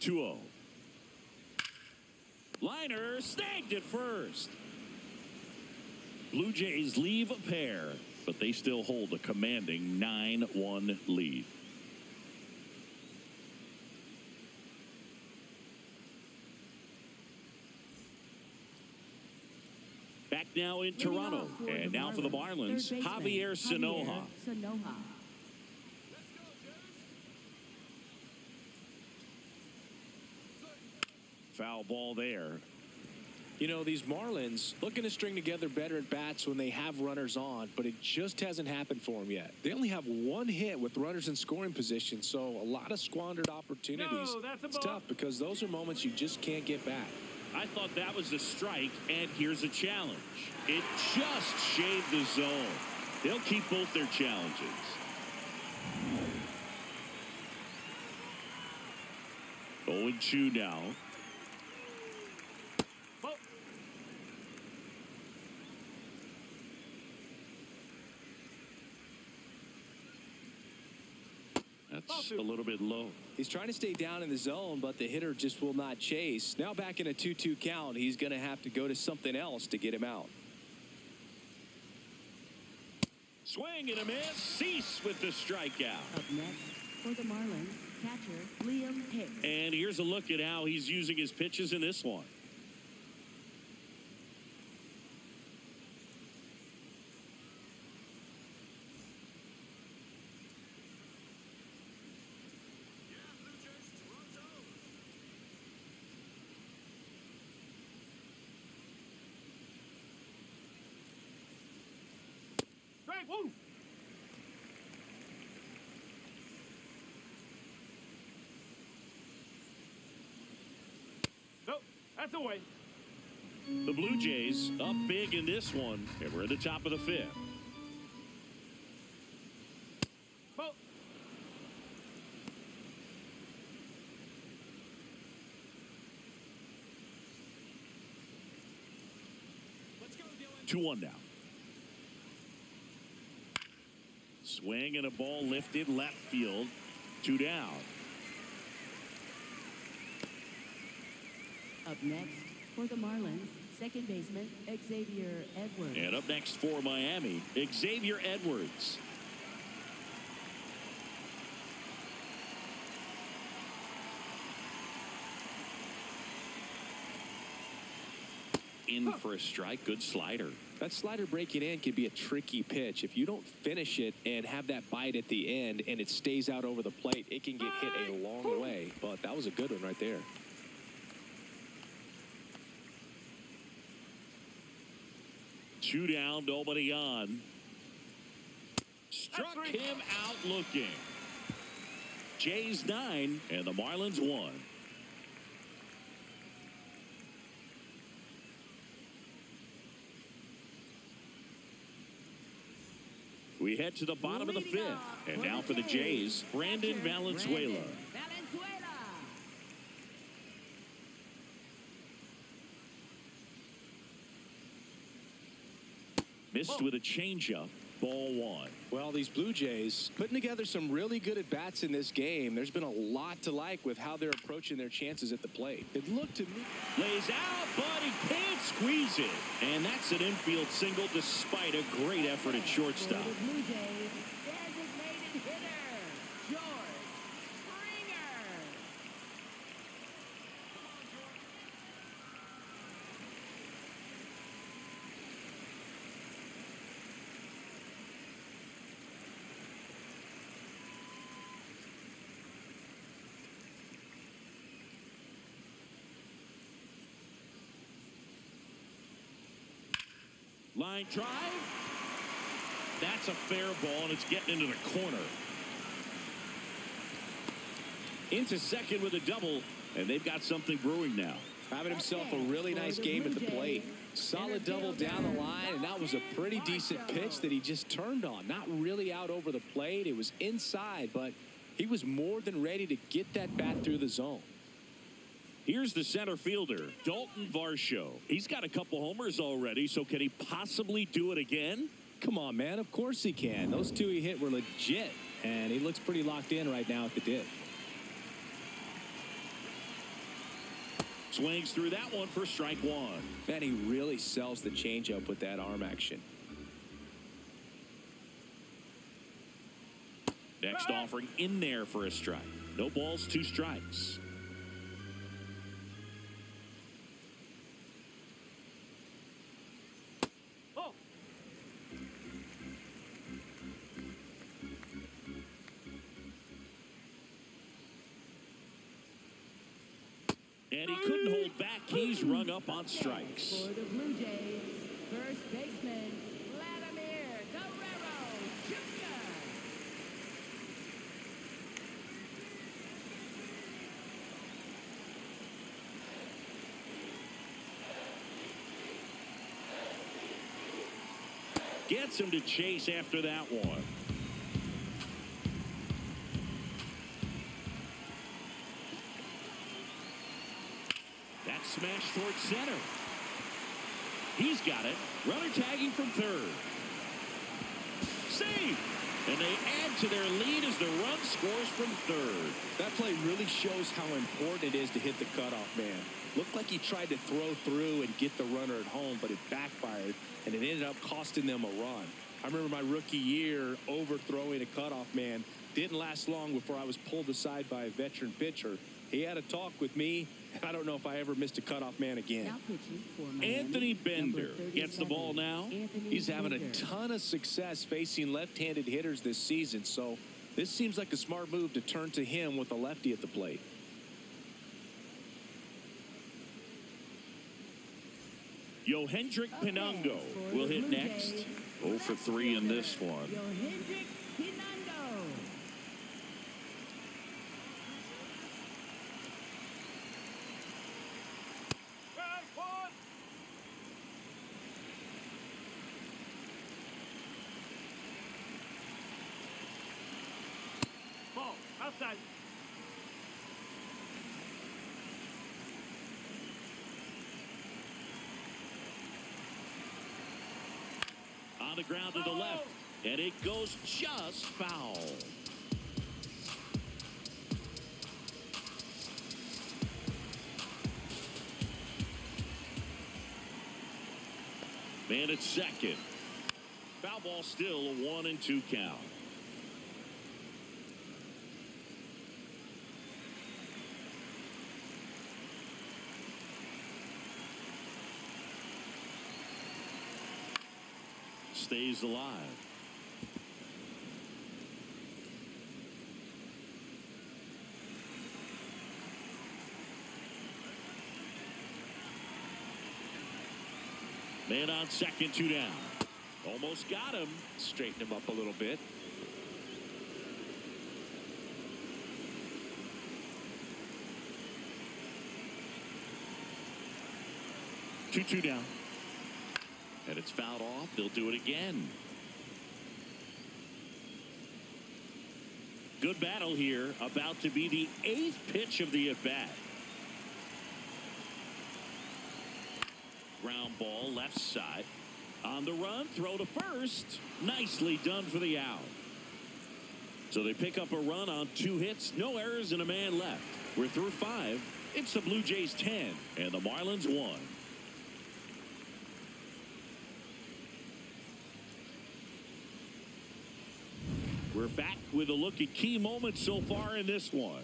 [SPEAKER 1] Come on, 2-0. Liner snagged at first. Blue Jays leave a pair, but they still hold a commanding 9-1 lead. Back now in Toronto, and now for the Marlins, Javier Sanoja. Foul ball there.
[SPEAKER 2] You know, these Marlins looking to string together better at bats when they have runners on, but it just hasn't happened for them yet. They only have one hit with runners in scoring position, so a lot of squandered opportunities.
[SPEAKER 4] No, that's a
[SPEAKER 2] it's
[SPEAKER 4] ball.
[SPEAKER 2] tough because those are moments you just can't get back.
[SPEAKER 1] I thought that was a strike, and here's a challenge. It just shaved the zone. They'll keep both their challenges. 0-2 now.
[SPEAKER 4] Oh.
[SPEAKER 1] That's a little bit low.
[SPEAKER 5] He's trying to stay down in the zone, but the hitter just will not chase. Now back in a 2-2 count, he's going to have to go to something else to get him out.
[SPEAKER 1] Swing and a miss. Cease with the strikeout.
[SPEAKER 3] Up next for the Marlins, catcher Liam Hicks.
[SPEAKER 1] And here's a look at how he's using his pitches in this one.
[SPEAKER 4] Strike. Woo. Nope. That's away.
[SPEAKER 1] The Blue Jays up big in this one, and we're at the top of the 5th.
[SPEAKER 4] Oh.
[SPEAKER 6] Let's go, Dylan.
[SPEAKER 1] 2-1 now. Swing and a ball lifted left field. 2 down.
[SPEAKER 3] Up next for the Marlins, second baseman Xavier Edwards.
[SPEAKER 1] And up next for Miami, Xavier Edwards. In for a strike. Good slider.
[SPEAKER 5] That slider breaking in can be a tricky pitch. If you don't finish it and have that bite at the end and it stays out over the plate, it can get hit a long way. But that was a good one right there.
[SPEAKER 1] Two down, nobody on. Struck him out looking. Jays 9 and the Marlins 1. We head to the bottom of the 5th. And now for the Jays, Brandon Valenzuela. Missed with a changeup. Ball 1.
[SPEAKER 5] Well, these Blue Jays putting together some really good at-bats in this game. There's been a lot to like with how they're approaching their chances at the plate. It looked to me.
[SPEAKER 1] Lays out, but he can't squeeze it. And that's an infield single despite a great effort at shortstop.
[SPEAKER 3] For the Blue Jays, designated hitter, George Springer.
[SPEAKER 1] Line drive. That's a fair ball, and it's getting into the corner. Into second with a double, and they've got something brewing now.
[SPEAKER 5] Having himself a really nice game at the plate. Solid double down the line, and that was a pretty decent pitch that he just turned on. Not really out over the plate. It was inside, but he was more than ready to get that bat through the zone.
[SPEAKER 1] Here's the center fielder, Dalton Varsho. He's got a couple homers already, so can he possibly do it again?
[SPEAKER 2] Come on, man. Of course he can. Those two he hit were legit, and he looks pretty locked in right now at the dish.
[SPEAKER 1] Swings through that one for strike 1.
[SPEAKER 5] Man, he really sells the changeup with that arm action.
[SPEAKER 1] Next offering in there for a strike. No balls, 2 strikes. And he couldn't hold back. He's rung up on strikes.
[SPEAKER 3] For the Blue Jays, first baseman Vladimir Guerrero Jr.
[SPEAKER 1] Gets him to chase after that one. That's smashed towards center. He's got it. Runner tagging from third. Save! And they add to their lead as the run scores from third.
[SPEAKER 5] That play really shows how important it is to hit the cutoff man. Looked like he tried to throw through and get the runner at home, but it backfired, and it ended up costing them a run. I remember my rookie year overthrowing a cutoff man. Didn't last long before I was pulled aside by a veteran pitcher. He had a talk with me, and I don't know if I ever missed a cutoff man again.
[SPEAKER 3] Now pitching for Miami,
[SPEAKER 1] Anthony Bender
[SPEAKER 3] number
[SPEAKER 1] gets the ball now.
[SPEAKER 3] Anthony
[SPEAKER 5] He's having a
[SPEAKER 3] Bender.
[SPEAKER 5] ton of success facing left-handed hitters this season, so this seems like a smart move to turn to him with a lefty at the plate.
[SPEAKER 1] Yohendrick Pinungo will hit next. 0 for 3 in this one.
[SPEAKER 3] Yohendrick Pinungo.
[SPEAKER 4] Strike one. Ball. Outside.
[SPEAKER 1] On the ground to the left. And it goes just foul. Man at second. Foul ball, still a 1-2 count. Stays alive. Man on second, 2 down. Almost got him.
[SPEAKER 5] Straighten him up a little bit.
[SPEAKER 1] Two down. And it's fouled off. They'll do it again. Good battle here. About to be the 8th pitch of the at-bat. Ground ball left side. On the run, throw to first. Nicely done for the out. So they pick up a run on 2 hits. No errors and a man left. We're through 5. It's the Blue Jays 10 and the Marlins 1. We're back with a look at key moments so far in this one.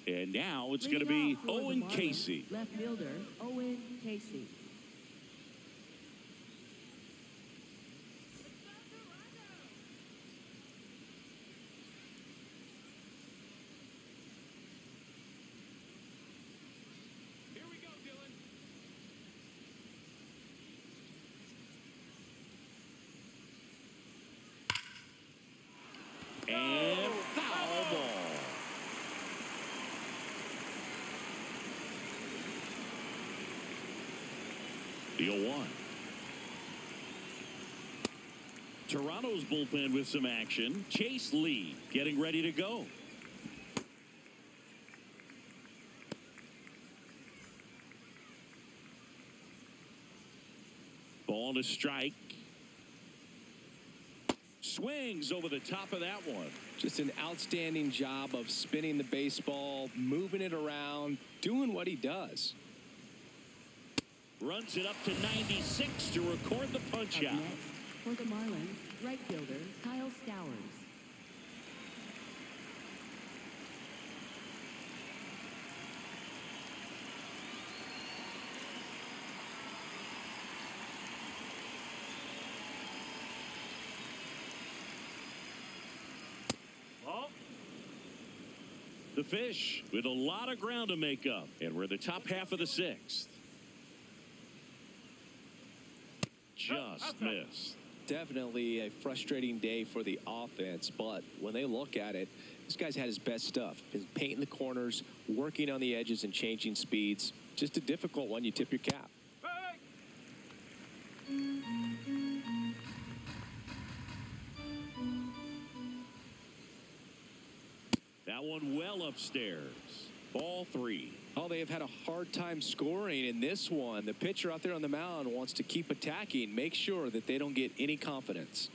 [SPEAKER 1] And now it's going to be Owen Casey.
[SPEAKER 3] Left fielder, Owen Casey.
[SPEAKER 4] Here we go, Dylan.
[SPEAKER 1] And foul ball. The 0-1. Toronto's bullpen with some action. Chase Lee getting ready to go. Ball to strike. Swings over the top of that one.
[SPEAKER 5] Just an outstanding job of spinning the baseball, moving it around, doing what he does.
[SPEAKER 1] Runs it up to 96 to record the punch
[SPEAKER 3] Up
[SPEAKER 1] out.
[SPEAKER 3] next, for the Marlins, right fielder, Kyle Stowers.
[SPEAKER 4] Ball.
[SPEAKER 1] The Fish with a lot of ground to make up. And we're the top half of the 6th. just missed.
[SPEAKER 5] Definitely a frustrating day for the offense, but when they look at it, this guy's had his best stuff. Been painting the corners, working on the edges and changing speeds. Just a difficult one. You tip your cap.
[SPEAKER 1] That one well upstairs. Ball 3.
[SPEAKER 5] Oh, they have had a hard time scoring in this one. The pitcher out there on the mound wants to keep attacking, make sure that they don't get any confidence.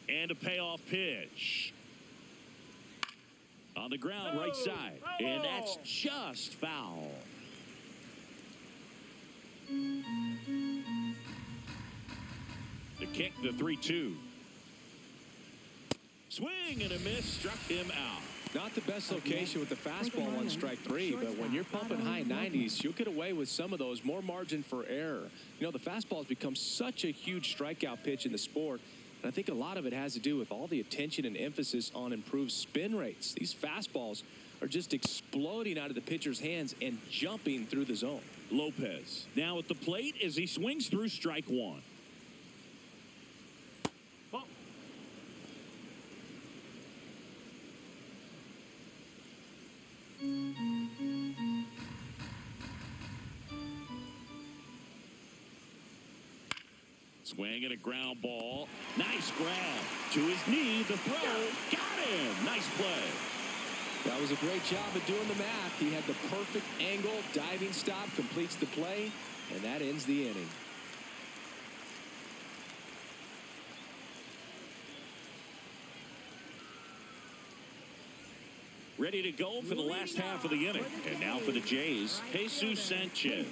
[SPEAKER 1] And a payoff pitch. On the ground, right side. And that's just foul. The kick, the 3-2. Swing and a miss, struck him out.
[SPEAKER 5] Not the best location with the fastball on strike 3, but when you're pumping high 90s, you'll get away with some of those. More margin for error. You know, the fastball has become such a huge strikeout pitch in the sport. And I think a lot of it has to do with all the attention and emphasis on improved spin rates. These fastballs are just exploding out of the pitcher's hands and jumping through the zone.
[SPEAKER 1] Lopez now at the plate as he swings through strike 1. Swing and a ground ball. Nice grab to his knee. The throw. Got him. Nice play.
[SPEAKER 5] That was a great job of doing the math. He had the perfect angle. Diving stop completes the play, and that ends the inning.
[SPEAKER 1] Ready to go for the last half of the inning. And now for the Jays, Jesus Sanchez.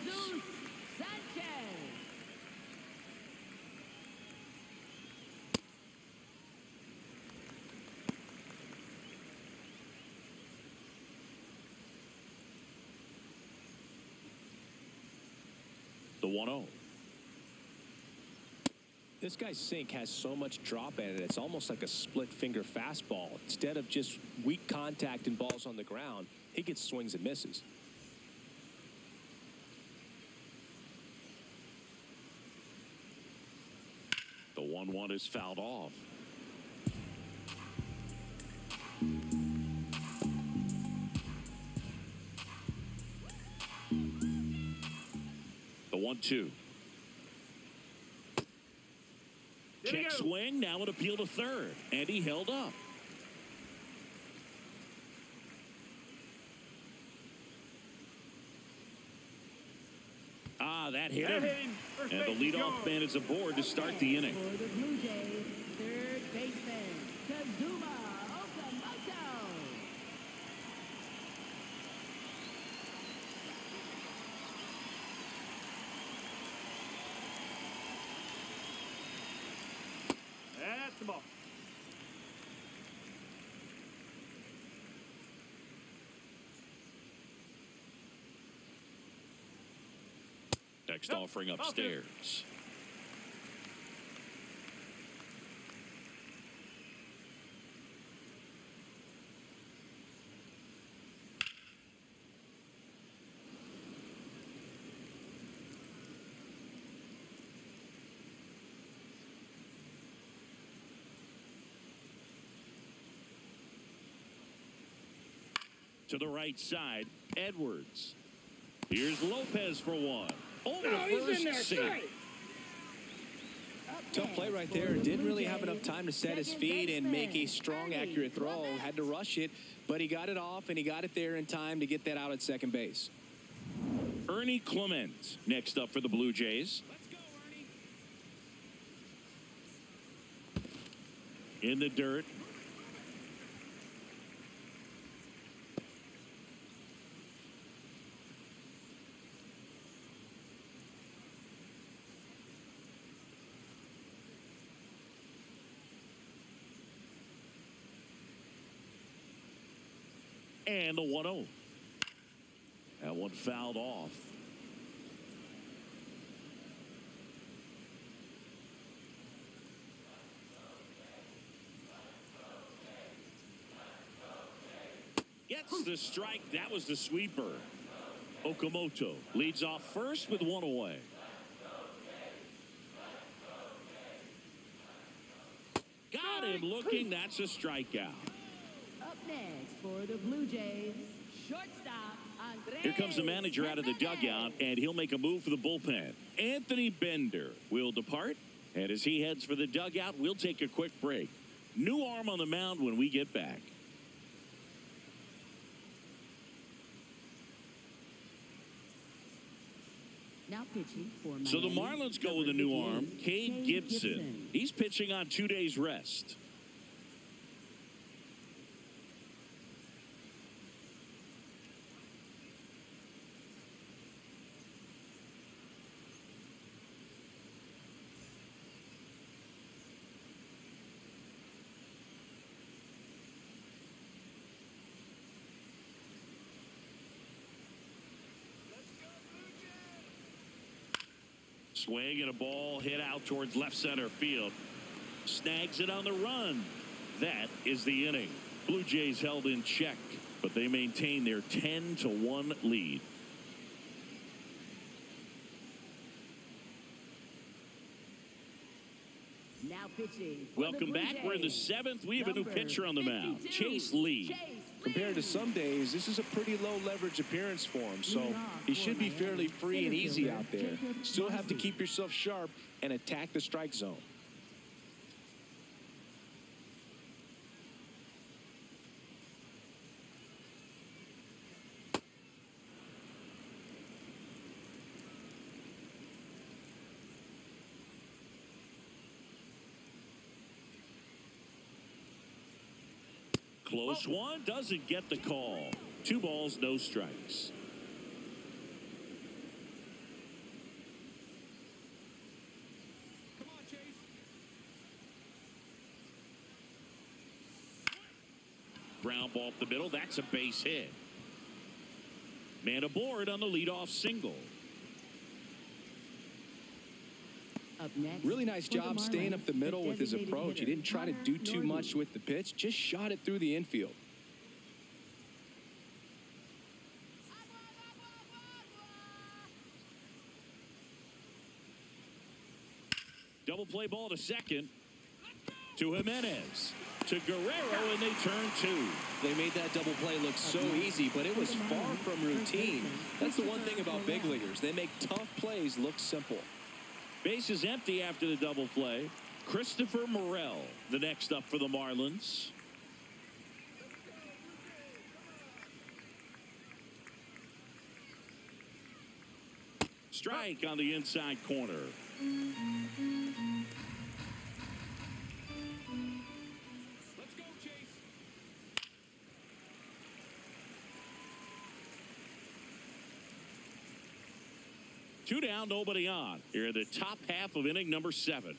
[SPEAKER 1] The 1-0.
[SPEAKER 5] This guy's sink has so much drop in it, it's almost like a split finger fastball. Instead of just weak contact and balls on the ground, he gets swings and misses.
[SPEAKER 1] The 1-1 is fouled off. The 1-2. Check swing, now an appeal to third, and he held up. That hit him. And the leadoff man is aboard to start the inning.
[SPEAKER 3] For the Blue Jays, third baseman, Kazuma Okamoto.
[SPEAKER 4] That's the ball.
[SPEAKER 1] Next offering upstairs. To the right side, Edwards. Here's Lopez for one. Over to first, safe.
[SPEAKER 5] Tough play right there. Didn't really have enough time to set his feet and make a strong, accurate throw. Had to rush it, but he got it off, and he got it there in time to get that out at second base.
[SPEAKER 1] Ernie Clement next up for the Blue Jays.
[SPEAKER 6] Let's go, Ernie.
[SPEAKER 1] In the dirt. And the 1-0. That one fouled off. That's the strike. That was the sweeper. Okamoto leads off first with one away. Got him looking. That's a strikeout.
[SPEAKER 3] Up next for the Blue Jays, shortstop Andres.
[SPEAKER 1] Here comes the manager out of the dugout, and he'll make a move for the bullpen. Anthony Bender will depart, and as he heads for the dugout, we'll take a quick break. New arm on the mound when we get back.
[SPEAKER 3] Now pitching for
[SPEAKER 1] So the
[SPEAKER 3] Miami,
[SPEAKER 1] Marlins go with a
[SPEAKER 3] number
[SPEAKER 1] new
[SPEAKER 3] 58,
[SPEAKER 1] arm, Cade Gibson. He's pitching on 2 days rest. Swing and a ball hit out towards left center field. Snags it on the run. That is the inning. Blue Jays held in check, but they maintain their 10-1 lead.
[SPEAKER 3] Now pitching for
[SPEAKER 1] Welcome
[SPEAKER 3] the Blue
[SPEAKER 1] back. We're in the
[SPEAKER 3] Jays,
[SPEAKER 1] 7th. We have a new
[SPEAKER 3] number
[SPEAKER 1] pitcher on the mound,
[SPEAKER 3] 52,
[SPEAKER 1] Chase Lee.
[SPEAKER 5] Compared to some days, this is a pretty low leverage appearance for him, so he should be fairly free and easy out there. Still have to keep yourself sharp and attack the strike zone.
[SPEAKER 1] Close one, doesn't get the call. 2 balls, no strikes.
[SPEAKER 6] Come on, Chase.
[SPEAKER 1] Ground ball up the middle. That's a base hit. Man aboard on the leadoff single.
[SPEAKER 3] Up next,
[SPEAKER 5] Really nice
[SPEAKER 3] for the
[SPEAKER 5] job staying
[SPEAKER 3] Marlins,
[SPEAKER 5] up the middle with his
[SPEAKER 3] designated
[SPEAKER 5] approach. He
[SPEAKER 3] hitter,
[SPEAKER 5] didn't try to
[SPEAKER 3] Connor
[SPEAKER 5] do too
[SPEAKER 3] Norton.
[SPEAKER 5] much with the pitch, just shot it through the infield.
[SPEAKER 1] Double play ball to second. To Jimenez. To Guerrero, and they turn 2.
[SPEAKER 2] They made that double play look so easy, but it was far from routine. That's the one thing about big leaguers. They make tough plays look simple.
[SPEAKER 1] Base is empty after the double play. Christopher Morel, the next up for the Marlins. Strike on the inside corner.
[SPEAKER 6] Let's go, Chase.
[SPEAKER 1] Two down, nobody on. Here in the top half of inning number 7.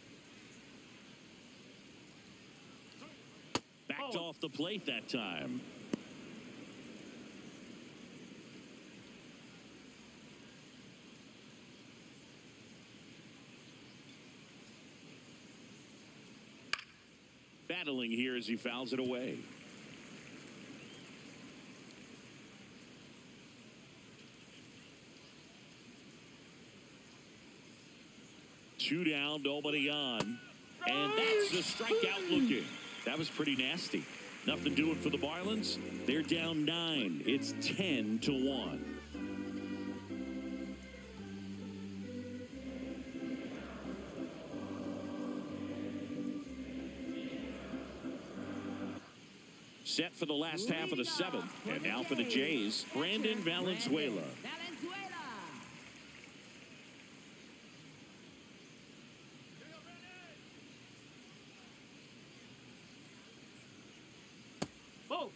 [SPEAKER 1] Backed off the plate that time. Battling here as he fouls it away. Two down, nobody on. And that's the strikeout looking. That was pretty nasty. Nothing doing for the Marlins. They're down 9. It's 10-1. Set for the last half of the 7th. And now for the Jays, Brandon Valenzuela.
[SPEAKER 4] Oh,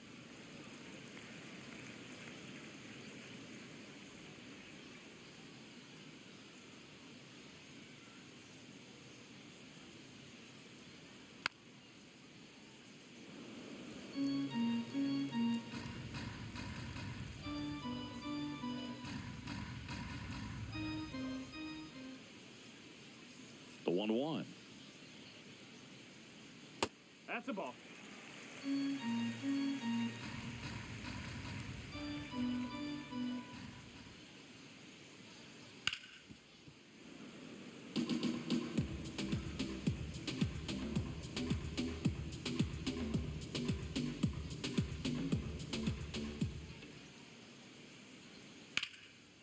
[SPEAKER 1] The 1-1.
[SPEAKER 4] that's a ball.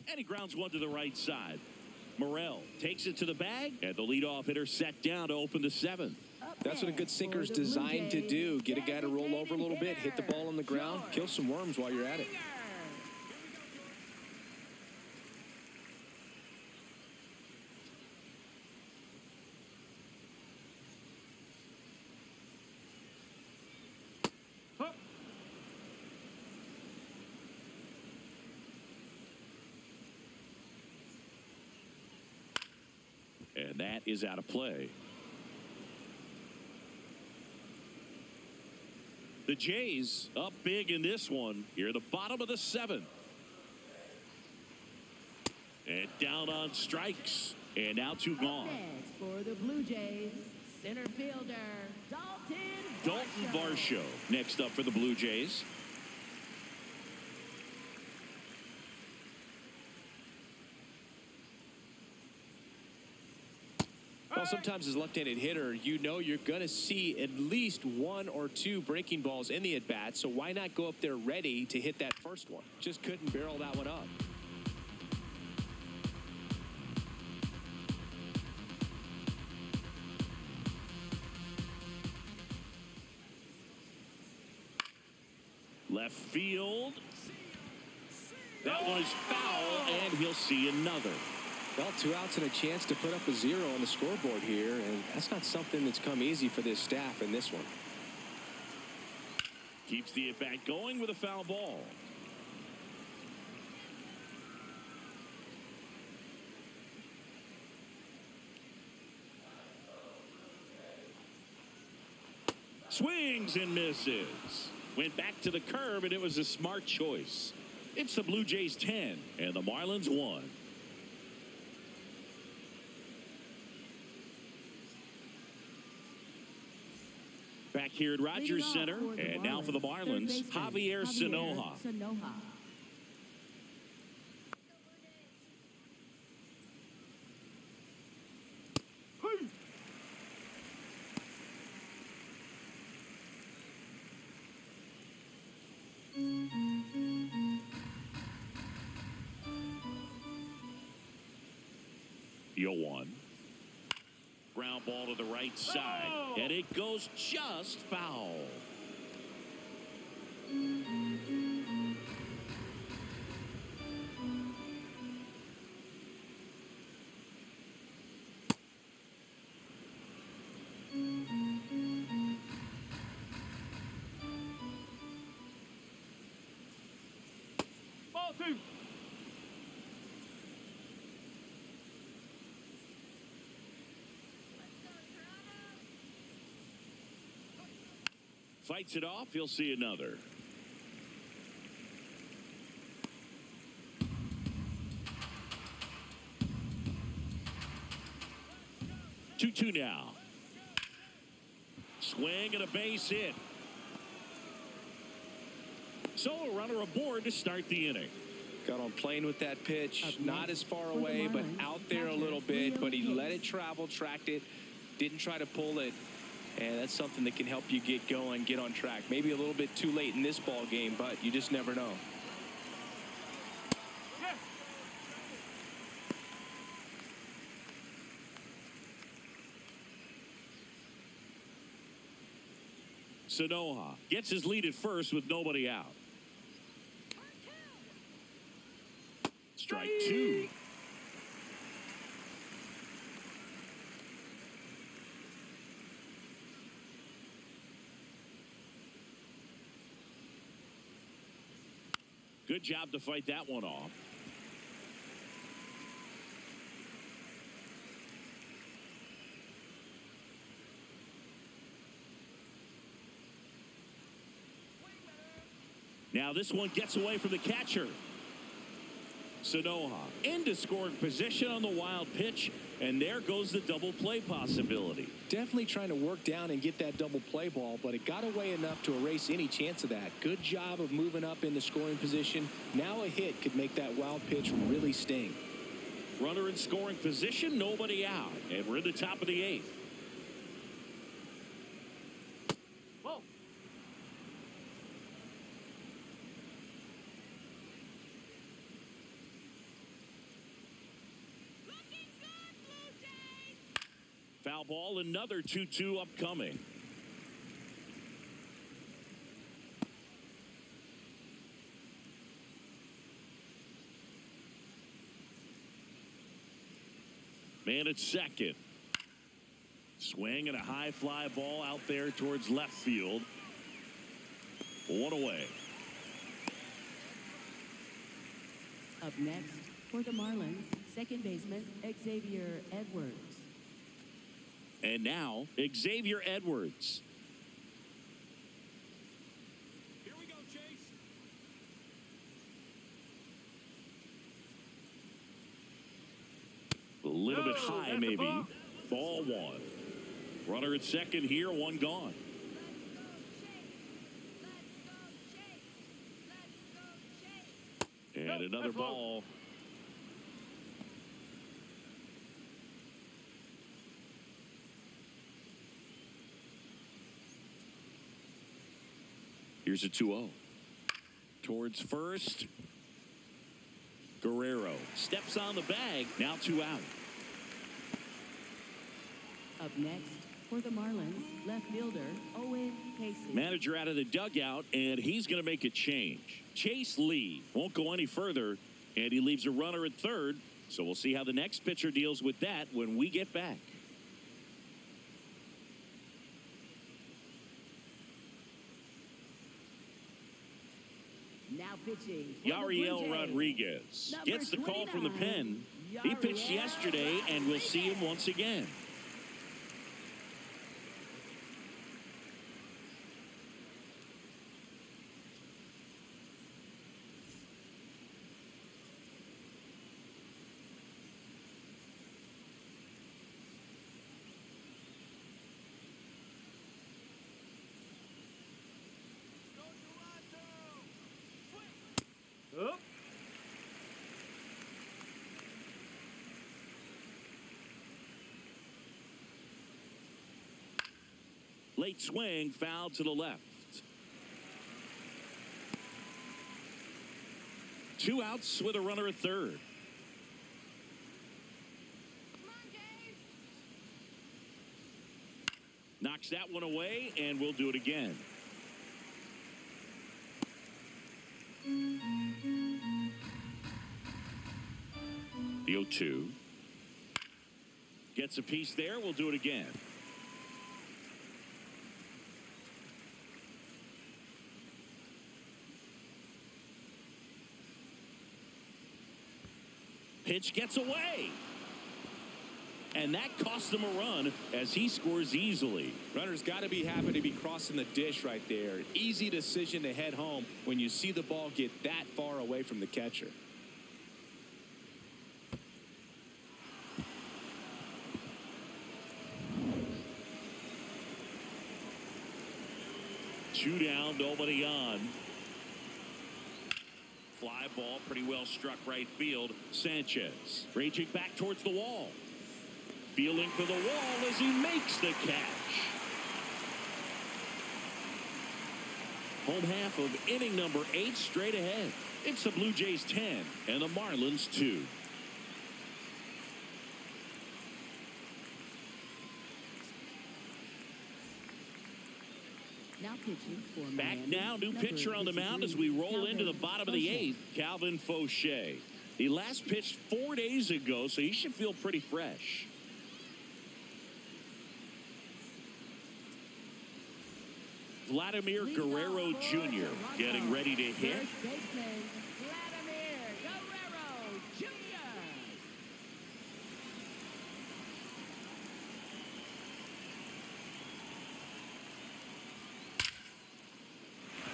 [SPEAKER 1] And he grounds one to the right side. Morrell takes it to the bag, and the leadoff hitter set down to open the seventh.
[SPEAKER 2] That's what a good sinker is designed to do. Get a guy to roll over a little bit, hit the ball on the ground, kill some worms while you're at it.
[SPEAKER 1] And that is out of play. The Jays up big in this one. Here at the bottom of the seventh. And down on strikes. And now two gone.
[SPEAKER 3] Next for the Blue Jays, center fielder
[SPEAKER 1] Dalton Varsho next up for the Blue Jays.
[SPEAKER 2] Well, sometimes as a left-handed hitter, you know you're going to see at least one or two breaking balls in the at-bat, so why not go up there ready to hit that first one? Just couldn't barrel that one up.
[SPEAKER 1] Left field. That one is foul, and he'll see another.
[SPEAKER 2] Well, 2 outs and a chance to put up a 0 on the scoreboard here, and that's not something that's come easy for this staff in this one.
[SPEAKER 1] Keeps the at-bat going with a foul ball. Swings and misses. Went back to the curb, and it was a smart choice. It's the Blue Jays 10 and the Marlins 1. Back here at Rogers Center, and now for the Marlins, Javier Sanoja. Yo one. Ground ball to the right side, and it goes just foul.
[SPEAKER 4] Ball two.
[SPEAKER 1] Fights it off. He'll see another. Two now. Swing and a base hit. So a runner aboard to start the inning.
[SPEAKER 2] Got on plane with that pitch, not as far away, but out there a little bit, but he let it travel, tracked it, didn't try to pull it. And that's something that can help you get going, get on track. Maybe a little bit too late in this ball game, but you just never know.
[SPEAKER 1] Sanoja gets his lead at first with nobody out. Strike two. Good job to fight that one off. Now this one gets away from the catcher. Sanoha into scoring position on the wild pitch, and there goes the double play possibility.
[SPEAKER 5] Definitely trying to work down and get that double play ball, but it got away enough to erase any chance of that. Good job of moving up into scoring position. Now a hit could make that wild pitch really sting.
[SPEAKER 1] Runner in scoring position, nobody out, and we're in the top of the 8th.
[SPEAKER 4] Whoa.
[SPEAKER 6] Looking good, Blue Jays.
[SPEAKER 1] Foul ball, another 2-2 upcoming. Man at second. Swing and a high fly ball out there towards left field. One away.
[SPEAKER 3] Up next for the Marlins, second baseman Xavier Edwards.
[SPEAKER 1] And now, Xavier Edwards.
[SPEAKER 6] Here we go, Chase.
[SPEAKER 1] A little bit
[SPEAKER 4] No,
[SPEAKER 1] high,
[SPEAKER 4] that's a
[SPEAKER 1] maybe.
[SPEAKER 4] ball.
[SPEAKER 1] Ball one. Runner at second here, one gone. And
[SPEAKER 4] No,
[SPEAKER 1] another
[SPEAKER 4] that's low.
[SPEAKER 1] ball. Here's a 2-0. Towards first. Guerrero steps on the bag. Now 2 out.
[SPEAKER 3] Up next for the Marlins, left fielder Owen Casey.
[SPEAKER 1] Manager out of the dugout, and he's going to make a change. Chase Lee won't go any further, and he leaves a runner at third. So we'll see how the next pitcher deals with that when we get back.
[SPEAKER 3] Now pitching for the Blue
[SPEAKER 1] Yariel
[SPEAKER 3] Jays,
[SPEAKER 1] Rodriguez
[SPEAKER 3] number
[SPEAKER 1] gets the call from the
[SPEAKER 3] 29,
[SPEAKER 1] pen. He pitched
[SPEAKER 3] Yariel
[SPEAKER 1] yesterday, and we'll see him once again.
[SPEAKER 4] Up.
[SPEAKER 1] Late swing, foul to the left. 2 outs with a runner at third. Knocks that one away, and we'll do it again. The 0-2. Gets a piece there. We'll do it again. Pitch gets away. And that cost him a run as he scores easily.
[SPEAKER 5] Runner's got to be happy to be crossing the dish right there. Easy decision to head home when you see the ball get that far away from the catcher.
[SPEAKER 1] Two down, nobody on. Fly ball, pretty well struck right field. Sanchez raging back towards the wall. Feeling for the wall as he makes the catch. Home half of inning number 8 straight ahead. It's the Blue Jays 10 and the Marlins 2.
[SPEAKER 3] Now pitching for
[SPEAKER 1] Back
[SPEAKER 3] Miami,
[SPEAKER 1] now, new
[SPEAKER 3] number
[SPEAKER 1] pitcher on the mound as we roll into the bottom of the
[SPEAKER 3] Fauché.
[SPEAKER 1] 8th, Calvin Fauché. He last pitched 4 days ago, so he should feel pretty fresh. Vladimir Guerrero Jr. getting ready to hit.
[SPEAKER 3] First baseman Vladimir Guerrero Jr.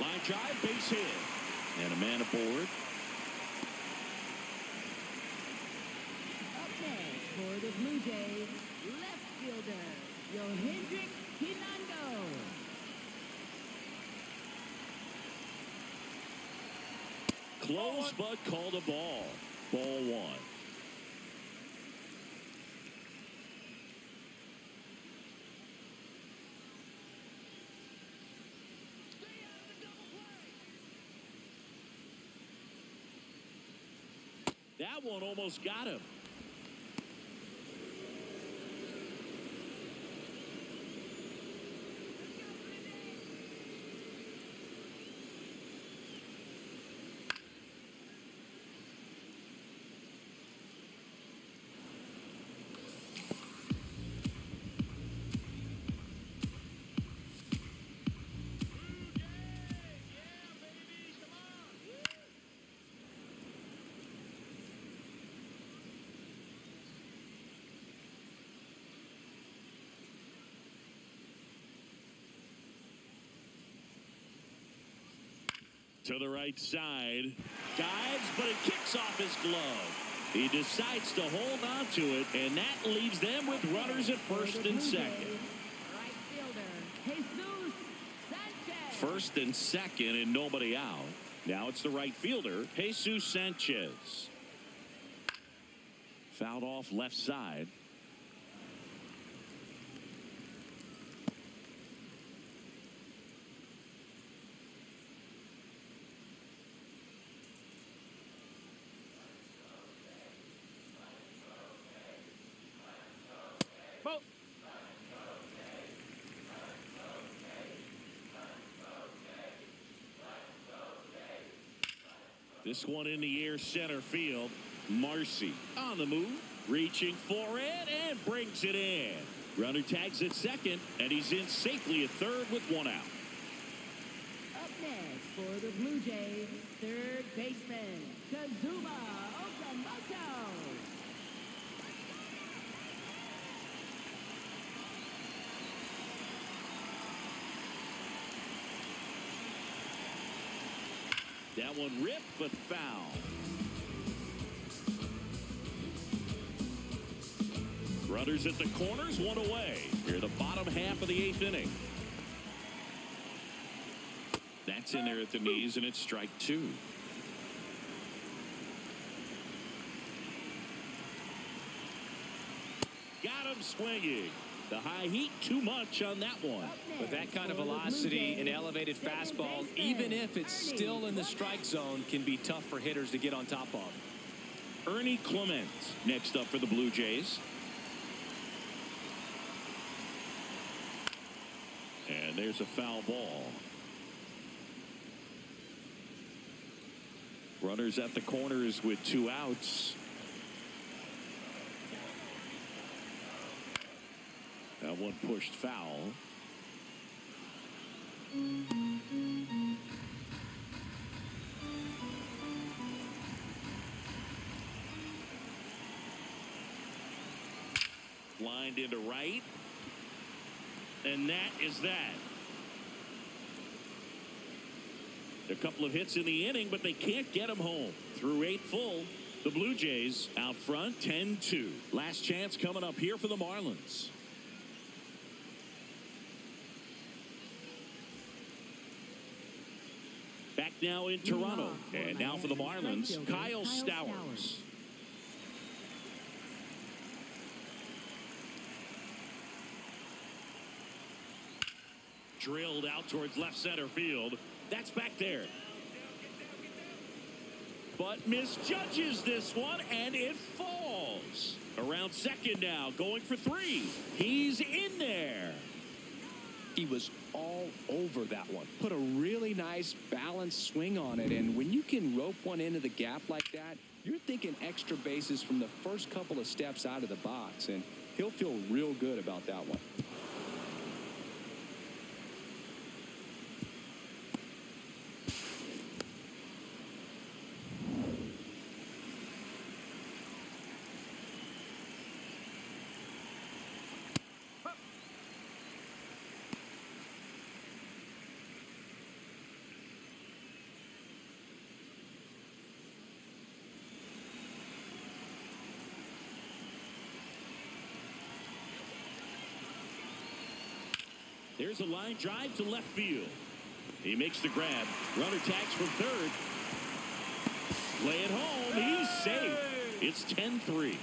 [SPEAKER 1] Line drive, base hit. And a man aboard.
[SPEAKER 3] Jays, left fielder, Yohendrick Kinango.
[SPEAKER 1] Close, but called a ball. Ball one. That one almost got him. To the right side. Dives, but it kicks off his glove. He decides to hold on to it, and that leaves them with runners at first and second.
[SPEAKER 3] Right fielder, Jesus Sanchez.
[SPEAKER 1] First and second, and nobody out. Now it's the right fielder, Jesus Sanchez. Fouled off left side.
[SPEAKER 4] Ball.
[SPEAKER 1] This one in the air, center field. Marcy on the move, reaching for it, and brings it in. Runner tags at second, and he's in safely at third with one out.
[SPEAKER 3] Up next for the Blue Jays, third baseman, Kazuma Okamoto.
[SPEAKER 1] That one ripped, but foul. Runners at the corners, one away. Here, the bottom half of the eighth inning. That's in there at the knees, and it's strike two. Got him swinging. The high heat, too much on that one.
[SPEAKER 5] With that kind of velocity, an elevated fastball, even if it's still in the strike zone, can be tough for hitters to get on top of.
[SPEAKER 1] Ernie Clement next up for the Blue Jays. And there's a foul ball. Runners at the corners with two outs. That one pushed foul. Lined into right. And that is that. A couple of hits in the inning, but they can't get them home. Through 8 full, the Blue Jays out front 10-2. Last chance coming up here for the Marlins. Back now in Toronto. And now for the Marlins, Kyle Stowers. Drilled out towards left center field. That's back there. But misjudges this one, and it falls. Around second now, going for 3. He's in there.
[SPEAKER 5] He was all over that one. Put a really nice balanced swing on it, and when you can rope one into the gap like that, you're thinking extra bases from the first couple of steps out of the box, and he'll feel real good about that one.
[SPEAKER 1] There's a line drive to left field. He makes the grab. Runner tags from third. Play it home. He's safe. It's 10-3.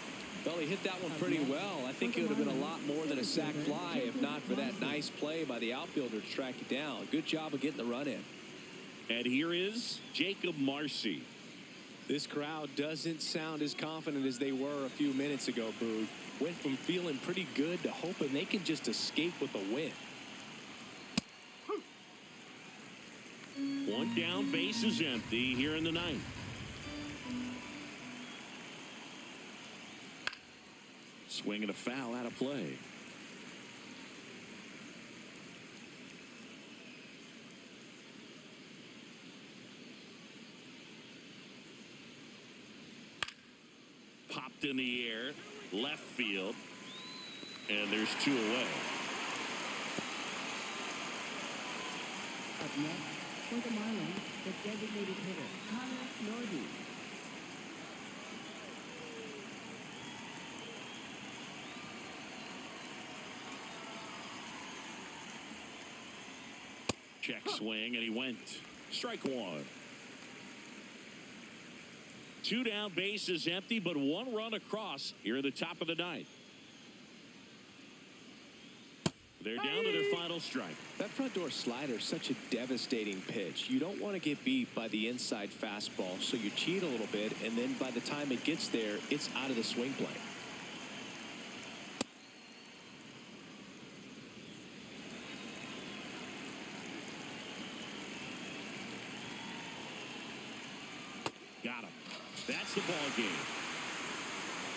[SPEAKER 2] Well, he hit that one pretty well. I think it would have been a lot more than a sac fly if not for that nice play by the outfielder to track it down. Good job of getting the run in.
[SPEAKER 1] And here is Jacob Marcy.
[SPEAKER 2] This crowd doesn't sound as confident as they were a few minutes ago, Boog. Went from feeling pretty good to hoping they can just escape with a win.
[SPEAKER 1] One down, base is empty here in the ninth. Swing and a foul out of play. Popped in the air, left field, and there's 2 away.
[SPEAKER 3] Up next, for the Marlins, the designated hitter, Connor Norby.
[SPEAKER 1] Check swing, and he went. Strike one. 2 down, base is empty, but 1 run across here at the top of the ninth. They're down to their final strike.
[SPEAKER 2] That front door slider is such a devastating pitch. You don't want to get beat by the inside fastball, so you cheat a little bit, and then by the time it gets there, it's out of the swing plane.
[SPEAKER 1] Got him. That's the ball game.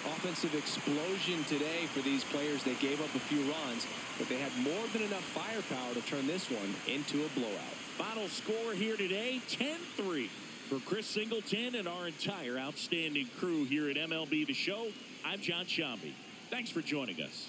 [SPEAKER 2] Offensive explosion today for these players. They gave up a few runs, but they had more than enough firepower to turn this one into a blowout.
[SPEAKER 1] Final score here today, 10-3. For Chris Singleton and our entire outstanding crew here at MLB The Show, I'm John Shambi. Thanks for joining us.